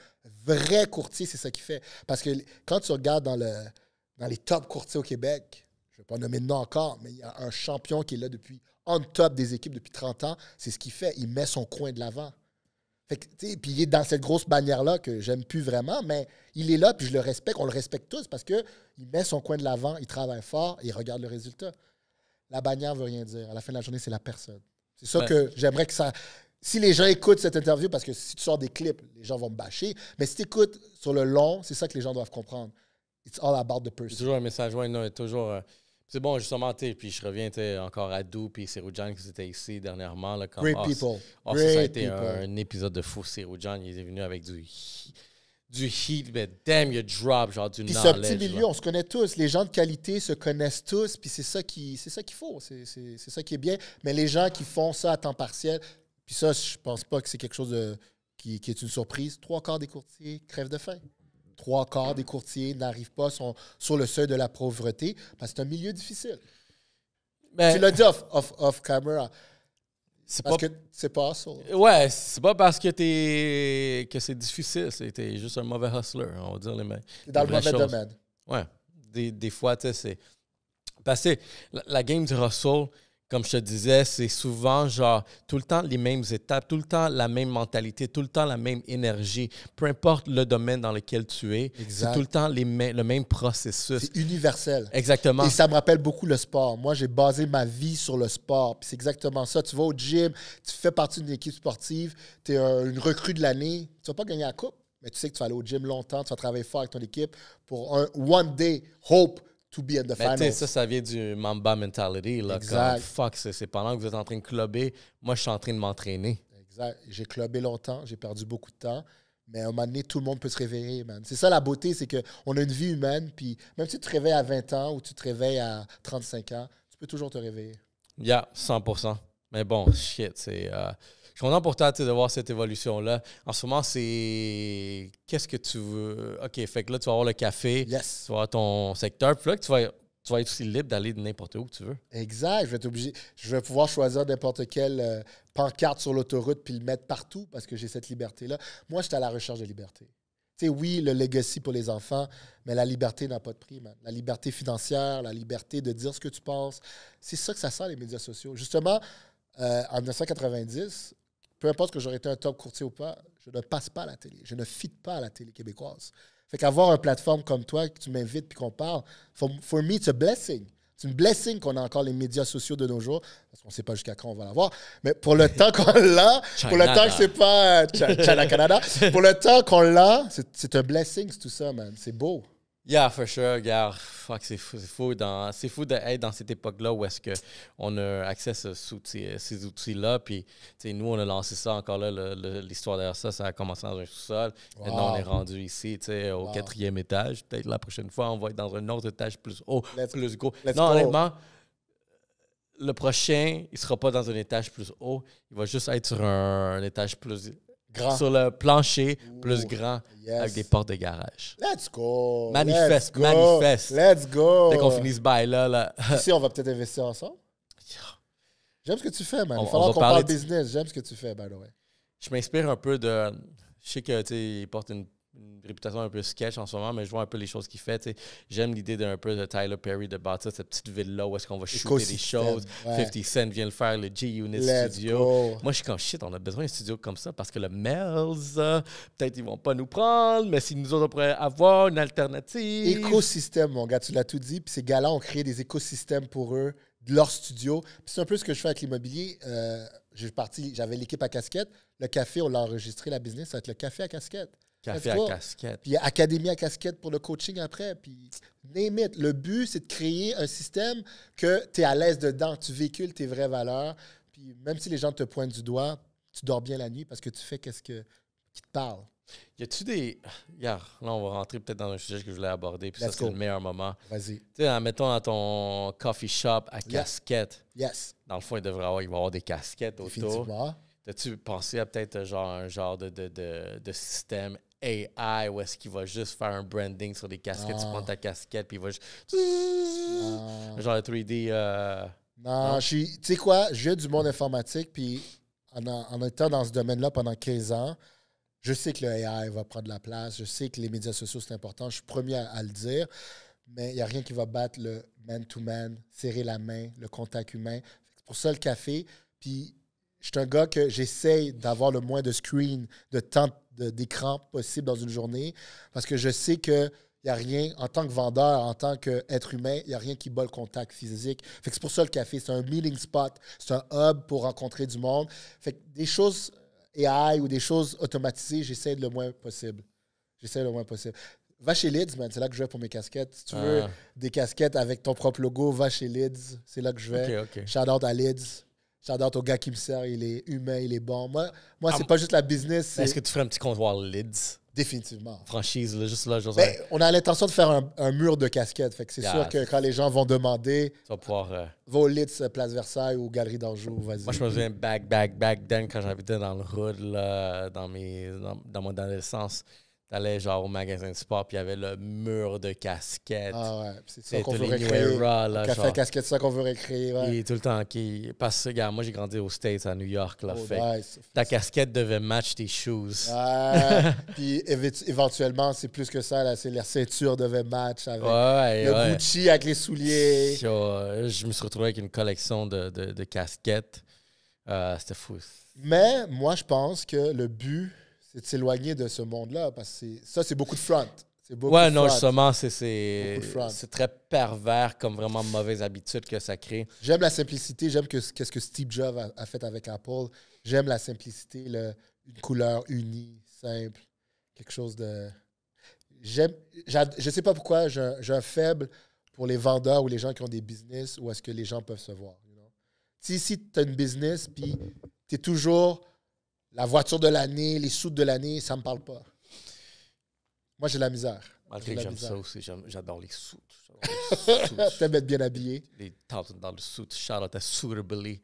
vrai courtier, c'est ça qu'il fait. Parce que quand tu regardes dans les top courtiers au Québec, je ne vais pas nommer de nom encore, mais il y a un champion qui est là depuis on top des équipes depuis 30 ans. C'est ce qu'il fait. Il met son coin de l'avant. Fait que, puis il est dans cette grosse bannière-là que j'aime plus vraiment, mais il est là, puis je le respecte. On le respecte tous parce qu'il met son coin de l'avant, il travaille fort et il regarde le résultat. La bannière ne veut rien dire. À la fin de la journée, c'est la personne. C'est ça que j'aimerais que ça... Si les gens écoutent cette interview, parce que si tu sors des clips, les gens vont me bâcher, mais si tu écoutes sur le long, c'est ça que les gens doivent comprendre. It's all about the person. C'est toujours un message, toujours... c'est bon, justement, puis je reviens encore à Dou puis Seroujan qui était ici dernièrement. Là, Great people. Ça a été un épisode de fou. Seroujan, il est venu avec du heat, mais damn, you drop, genre du Puis knowledge. c'est un petit milieu, on se connaît tous. Les gens de qualité se connaissent tous, puis c'est ça qu'il faut. C'est ça qui est bien. Mais les gens qui font ça à temps partiel, puis ça, je pense pas que c'est quelque chose qui est une surprise. 3/4 des courtiers crèvent de faim. 3/4 des courtiers n'arrivent pas, sont sur le seuil de la pauvreté, parce que c'est un milieu difficile. Mais Tu l'as dit off camera. c'est Parce pas... que c'est pas ça. Ouais, c'est pas parce que que c'est difficile, t'es juste un mauvais hustler, on va dire les mêmes. C'est dans le vraies mauvais choses. domaine. Ouais. Des fois, tu sais, c'est... Parce que la game du hustle, comme je te disais, c'est souvent genre tout le temps les mêmes étapes, tout le temps la même mentalité, tout le temps la même énergie. Peu importe le domaine dans lequel tu es, Exact. c'est tout le temps le même processus. C'est universel. Exactement. Et ça me rappelle beaucoup le sport. Moi, j'ai basé ma vie sur le sport. Puis c'est exactement ça. Tu vas au gym, tu fais partie d'une équipe sportive, tu es une recrue de l'année. Tu vas pas gagner la coupe, mais tu sais que tu vas aller au gym longtemps, tu vas travailler fort avec ton équipe pour un one day hope to be in the Mais tu finals. sais, ça vient du Mamba mentality. Là, Exact. comme, fuck, c'est pendant que vous êtes en train de clubber, moi, je suis en train de m'entraîner. Exact. J'ai clubé longtemps, j'ai perdu beaucoup de temps. Mais à un moment donné, tout le monde peut se réveiller, man. C'est ça la beauté, c'est qu'on a une vie humaine, puis même si tu te réveilles à 20 ans ou tu te réveilles à 35 ans, tu peux toujours te réveiller. Yeah, 100%. Mais bon, shit, c'est... je suis content pour toi tu sais, de voir cette évolution-là. En ce moment, c'est... Qu'est-ce que tu veux? OK, fait que là, tu vas avoir le café, Yes. tu vas avoir ton secteur, puis là, tu vas être aussi libre d'aller de n'importe où que tu veux. Exact. Je vais pouvoir choisir n'importe quelle pancarte sur l'autoroute puis le mettre partout parce que j'ai cette liberté-là. Moi, j'étais à la recherche de liberté. Tu sais, oui, le legacy pour les enfants, mais la liberté n'a pas de prix, man. La liberté financière, la liberté de dire ce que tu penses, c'est ça que ça sert, les médias sociaux. Justement, en 1990, peu importe que j'aurais été un top courtier ou pas, je ne passe pas à la télé. Je ne fit pas à la télé québécoise. Fait qu'avoir une plateforme comme toi, que tu m'invites puis qu'on parle, for me, it's a blessing. C'est une blessing qu'on a encore les médias sociaux de nos jours, parce qu'on ne sait pas jusqu'à quand on va l'avoir. Mais pour le temps qu'on l'a, pour le temps que c'est pas China, Canada, pour le temps qu'on l'a, c'est un blessing, c'est tout ça, man. C'est beau. Yeah, for sure. Regarde, fuck, c'est fou d'être dans cette époque-là où est-ce qu'on a accès à ces outils-là. Puis, nous, on a lancé ça encore là. L'histoire derrière ça, ça a commencé dans un sous-sol. Wow. Maintenant, on est rendu ici, au 4e étage. Peut-être la prochaine fois, on va être dans un autre étage plus haut, plus gros. Let's Non, go. honnêtement, le prochain, il ne sera pas dans un étage plus haut. Il va juste être sur un étage plus Grand. sur le plancher plus grand, yes. avec des portes de garage. Let's go. Manifeste, Let's go. manifeste. Let's go. Dès qu'on finit ce bail-là, Ici, on va peut-être investir ensemble. J'aime ce que tu fais, man. Il On va falloir va qu'on parler parle business. J'aime ce que tu fais, by the way. je m'inspire un peu de... Je sais que, il porte une réputation un peu sketch en ce moment, mais je vois un peu les choses qu'il fait. J'aime l'idée d'un peu de Tyler Perry de bâtir cette petite ville-là où est-ce qu'on va shooter des choses. Ouais. 50 Cent vient le faire, le G-Unit Let's Studio. go. Moi, je suis comme shit, on a besoin d'un studio comme ça parce que le Melz, peut-être ils vont pas nous prendre, mais si nous autres, on pourrait avoir une alternative. Écosystème, mon gars, tu l'as tout dit. Puis ces gars-là ont créé des écosystèmes pour eux, de leur studio. Puis c'est un peu ce que je fais avec l'immobilier. J'avais l'équipe à casquette. Le café, on l'a enregistré, la business, ça va être le café à casquette. Café à casquette. Puis académie à casquette pour le coaching après. Puis name it. Le but, c'est de créer un système que tu es à l'aise dedans, tu véhicules tes vraies valeurs. Puis même si les gens te pointent du doigt, tu dors bien la nuit parce que tu fais qui te parle. Y a-tu des... Regarde, là, on va rentrer peut-être dans un sujet que je voulais aborder, puis ça, c'est le meilleur moment. Vas-y. Tu sais, mettons dans ton coffee shop à casquette. Yes. Dans le fond, il va y avoir des casquettes autour. Définitivement. As-tu pensé à peut-être un genre de système AI où est-ce qu'il va juste faire un branding sur des casquettes, tu prends ta casquette, puis il va juste... Genre 3D... Non, tu sais quoi, je viens du monde informatique, puis en étant dans ce domaine-là pendant 15 ans, je sais que le AI va prendre la place, je sais que les médias sociaux, c'est important, je suis premier à le dire, mais il n'y a rien qui va battre le man-to-man, serrer la main, le contact humain. C'est pour ça le café, puis je suis un gars que j'essaye d'avoir le moins de screen, de temps d'écran possible dans une journée, parce que je sais que il n'y a rien, en tant que vendeur, en tant qu'être humain, il n'y a rien qui bat le contact physique. Fait que c'est pour ça le café, c'est un meeting spot, c'est un hub pour rencontrer du monde. Fait que des choses AI ou des choses automatisées, j'essaie le moins possible. Va chez Lids, man, c'est là que je vais pour mes casquettes. Si tu veux des casquettes avec ton propre logo, va chez Lids, c'est là que je vais. Okay. Shout out à Lids. Shout out au gars qui me sert, il est humain, il est bon. Moi c'est pas juste la business. Est-ce que tu ferais un petit comptoir Lids? Définitivement. franchise, là, juste là, genre, Ben, on a l'intention de faire un mur de casquettes. Fait que c'est sûr que quand les gens vont demander, tu vas pouvoir... va au Litz, Place Versailles ou Galerie d'Anjou, vas-y. Moi, je me souviens back then, quand j'habitais dans le hood, là, dans mon adolescence. T'allais genre au magasin de sport, puis il y avait le mur de casquettes. Ah ouais, c'est ça Et qu'on tous veut les New recréer. Era, là, Café genre. casquette, c'est ça qu'on veut recréer. Ouais. Et tout le temps, parce que, regarde, moi, j'ai grandi aux States, à New York, là. Oh, Fait que nice. ta casquette devait match tes shoes. Puis éventuellement, c'est plus que ça. Là, c'est la ceinture devait match avec Ouais, le Gucci avec les souliers. Je me suis retrouvé avec une collection de casquettes. C'était fou. Mais moi, je pense que le but, c'est de s'éloigner de ce monde-là. Parce que ça, c'est beaucoup de front. Ouais, non, front. justement, Beaucoup de front. c'est très pervers comme vraiment mauvaise habitude que ça crée. J'aime la simplicité. J'aime qu'est-ce que Steve Jobs a fait avec Apple. J'aime la simplicité, une couleur unie, simple. Quelque chose de... Je sais pas pourquoi, j'ai un faible pour les vendeurs ou les gens qui ont des business où est-ce que les gens peuvent se voir. You know? Si tu as une business, puis tu es toujours la voiture de l'année, les sous de l'année, ça me parle pas. Moi, j'ai de la misère. Malgré que j'aime ça aussi, j'adore les suits. T'aimes être bien habillé. Les tentes dans le suit. Shout out à Suitably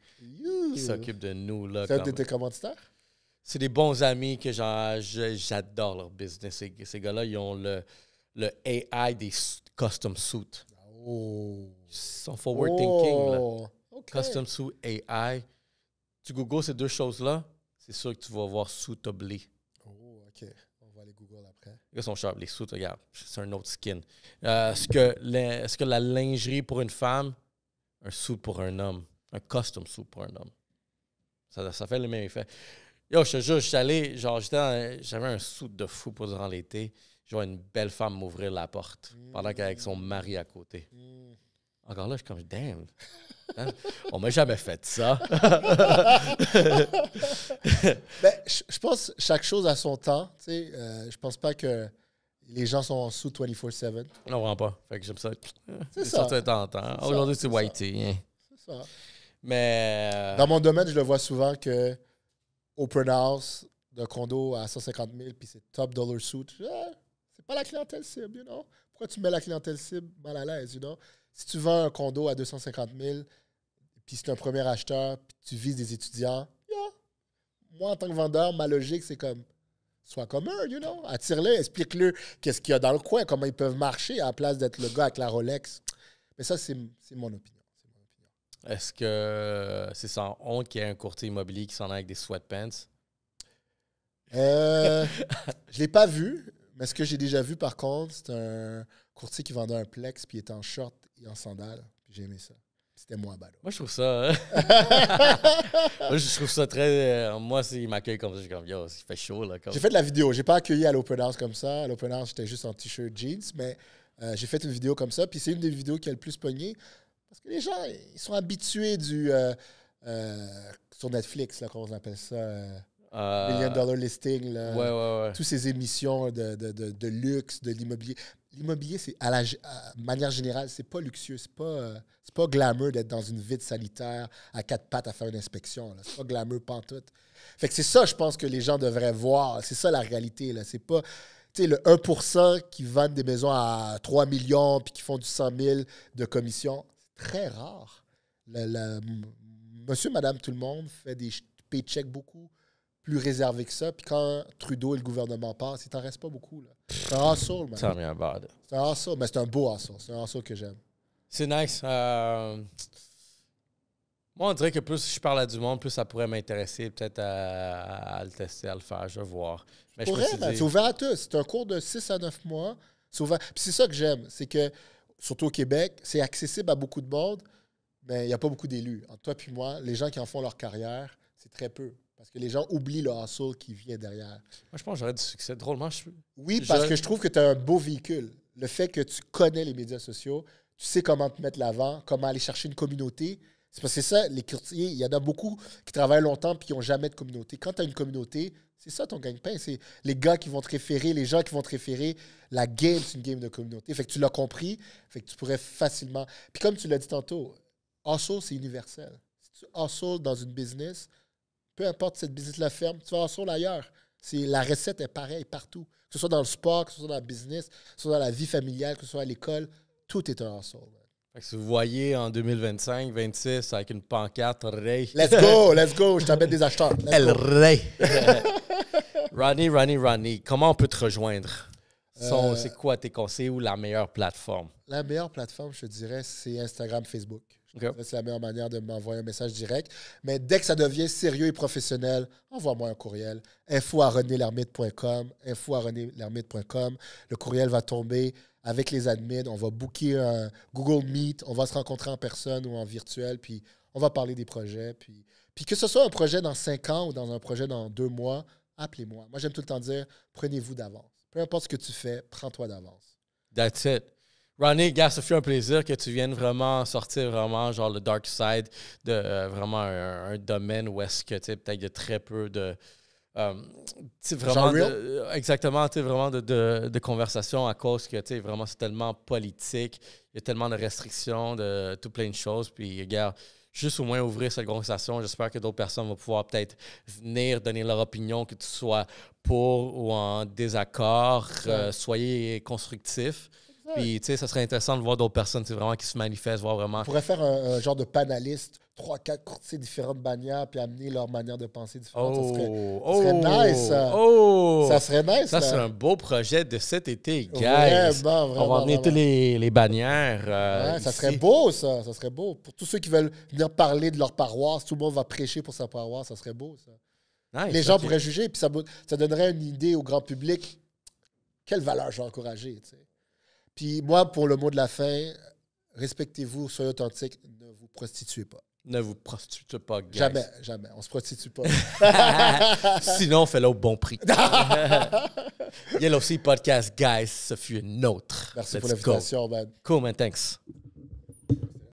qui s'occupe de nous. Là, C'est un de tes commanditaires? C'est des bons amis que j'adore leur business. Ces gars-là, ils ont le AI des custom suits. Oh. Ils sont forward thinking. Là. Okay. Custom suit AI. Tu googles ces deux choses-là, c'est sûr que tu vas voir Suitably. Oh, OK. On va aller Google après. Les gars sont sharp. Les suits, regarde, c'est un autre skin. Est-ce que la lingerie pour une femme, un suit pour un homme, un custom suit pour un homme, ça fait le même effet. Yo, je te jure, je suis allé, genre, j'avais un suit de fou pour durant l'été. Je vois une belle femme m'ouvrir la porte pendant qu'elle est avec son mari à côté. Encore là, je suis comme, damn. On m'a jamais fait ça. Ben, je pense que chaque chose a son temps. Tu sais, je pense pas que les gens sont en sous 24/7. Non, vraiment pas. Fait que j'aime ça. C'est ça. De temps en temps. Aujourd'hui, c'est whitey. Hein. C'est ça. Mais. Dans mon domaine, je le vois souvent que open house de condo à 150 000 puis c'est top dollar suit. C'est pas la clientèle cible, you know? Pourquoi tu mets la clientèle cible mal à l'aise, you know? Si tu vends un condo à 250 000 puis c'est un premier acheteur puis tu vises des étudiants, moi, en tant que vendeur, ma logique, c'est comme, sois comme eux, you know? Attire-les, explique-leur qu'est-ce qu'il y a dans le coin, comment ils peuvent marcher à la place d'être le gars avec la Rolex. Mais ça, c'est mon opinion. Est-ce que c'est sans honte qu'il y ait un courtier immobilier qui s'en a avec des sweatpants? Je ne l'ai pas vu, mais ce que j'ai déjà vu, par contre, c'est un courtier qui vendait un Plex puis il était en short et en sandales. J'ai aimé ça. C'était moi, Bado. Moi, je trouve ça... moi, je trouve ça très... moi, s'il m'accueille comme ça, je suis comme, yo, il fait chaud, là. Comme... J'ai fait de la vidéo. J'ai pas accueilli à l'open house comme ça. À l'open house, j'étais juste en t-shirt jeans, mais j'ai fait une vidéo comme ça. Puis c'est une des vidéos qui a le plus pogné. Parce que les gens, ils sont habitués sur Netflix, là, comment on appelle ça, $1 million listing, là, ouais. toutes ces émissions de luxe, de l'immobilier. L'immobilier, c'est à manière générale, c'est pas luxueux, c'est pas glamour d'être dans une vide sanitaire à quatre pattes à faire une inspection. Là. C'est pas glamour pantoute. Fait que c'est ça, je pense, que les gens devraient voir. C'est ça la réalité. Là. C'est pas... Tu sais, le 1% qui vendent des maisons à 3 millions puis qui font du 100 000 de commission, c'est très rare. Monsieur, madame, tout le monde fait des paychecks beaucoup plus réservés que ça. Puis quand Trudeau et le gouvernement passent, il t'en reste pas beaucoup. Là. C'est un hustle, man. Tell me about it. C'est un hustle, mais c'est un beau hustle. C'est un hustle que j'aime. C'est nice. Moi, on dirait que plus je parle à du monde, plus ça pourrait m'intéresser peut-être à le tester, à le faire. Je vais voir. Mais C'est ouvert à tous. C'est un cours de 6 à 9 mois. C'est ouvert. Puis c'est ça que j'aime. C'est que, surtout au Québec, c'est accessible à beaucoup de monde, mais il n'y a pas beaucoup d'élus. Entre toi et moi, les gens qui en font leur carrière, c'est très peu. Parce que les gens oublient le hustle qui vient derrière. Moi, je pense que j'aurais du succès. Drôlement, Oui, parce que je trouve que tu as un beau véhicule. Le fait que tu connais les médias sociaux, tu sais comment te mettre l'avant, comment aller chercher une communauté. C'est parce que c'est ça, les courtiers, il y en a beaucoup qui travaillent longtemps et qui n'ont jamais de communauté. Quand tu as une communauté, c'est ça ton gagne-pain. C'est les gars qui vont te référer, les gens qui vont te référer. La game, c'est une game de communauté. Fait que tu l'as compris, fait que tu pourrais facilement... Puis comme tu l'as dit tantôt, hustle, c'est universel. Si tu hustle dans une business, peu importe si cette business la ferme, tu vas hustle ailleurs. La recette est pareille partout. Que ce soit dans le sport, que ce soit dans le business, que ce soit dans la vie familiale, que ce soit à l'école, tout est un hustle. Fait que si vous voyez en 2025, 26, avec une pancarte, Ray. Let's go, je t'amène des acheteurs. El Ray. Ronnie, comment on peut te rejoindre? C'est quoi tes conseils ou la meilleure plateforme? La meilleure plateforme, je te dirais, c'est Instagram, Facebook. Okay. C'est la meilleure manière de m'envoyer un message direct. Mais dès que ça devient sérieux et professionnel, envoie-moi un courriel. info@renélermite.com. Le courriel va tomber avec les admins. On va booker un Google Meet. On va se rencontrer en personne ou en virtuel. Puis on va parler des projets. Puis que ce soit un projet dans 5 ans ou dans un projet dans 2 mois, appelez-moi. Moi, j'aime tout le temps dire, prenez-vous d'avance. Peu importe ce que tu fais, prends-toi d'avance. That's it. Ronnie, gars, ça fait un plaisir que tu viennes vraiment sortir vraiment genre le dark side de vraiment un domaine où est-ce que tu sais peut-être il y a très peu de vraiment exactement, tu sais vraiment de conversation à cause que tu sais vraiment c'est tellement politique, il y a tellement de restrictions de tout plein de choses puis regarde juste au moins ouvrir cette conversation. J'espère que d'autres personnes vont pouvoir peut-être venir donner leur opinion, que tu sois pour ou en désaccord. Soyez constructifs. Puis, tu sais, ça serait intéressant de voir d'autres personnes vraiment qui se manifestent, voir vraiment... On pourrait faire un genre de panaliste, 3-4 courtiers différentes bannières, puis amener leur manière de penser différente. Ça serait nice, ça. Ça serait nice, ça. C'est un beau projet de cet été, guys. Vraiment. On va emmener tous les bannières. Ça serait beau, ça. Ça serait beau. Pour tous ceux qui veulent venir parler de leur paroisse, tout le monde va prêcher pour sa paroisse, ça serait beau, ça. Nice, les gens pourraient juger, puis ça donnerait une idée au grand public. Quelle valeur je vais encourager, tu sais. Puis moi, pour le mot de la fin, respectez-vous, soyez authentique, ne vous prostituez pas. Ne vous prostituez pas, guys. Jamais. On se prostitue pas. Sinon, fais-le au bon prix. Yellow Sea Podcast, guys, ce fut une autre. Merci pour l'invitation, man. Cool, man. Thanks.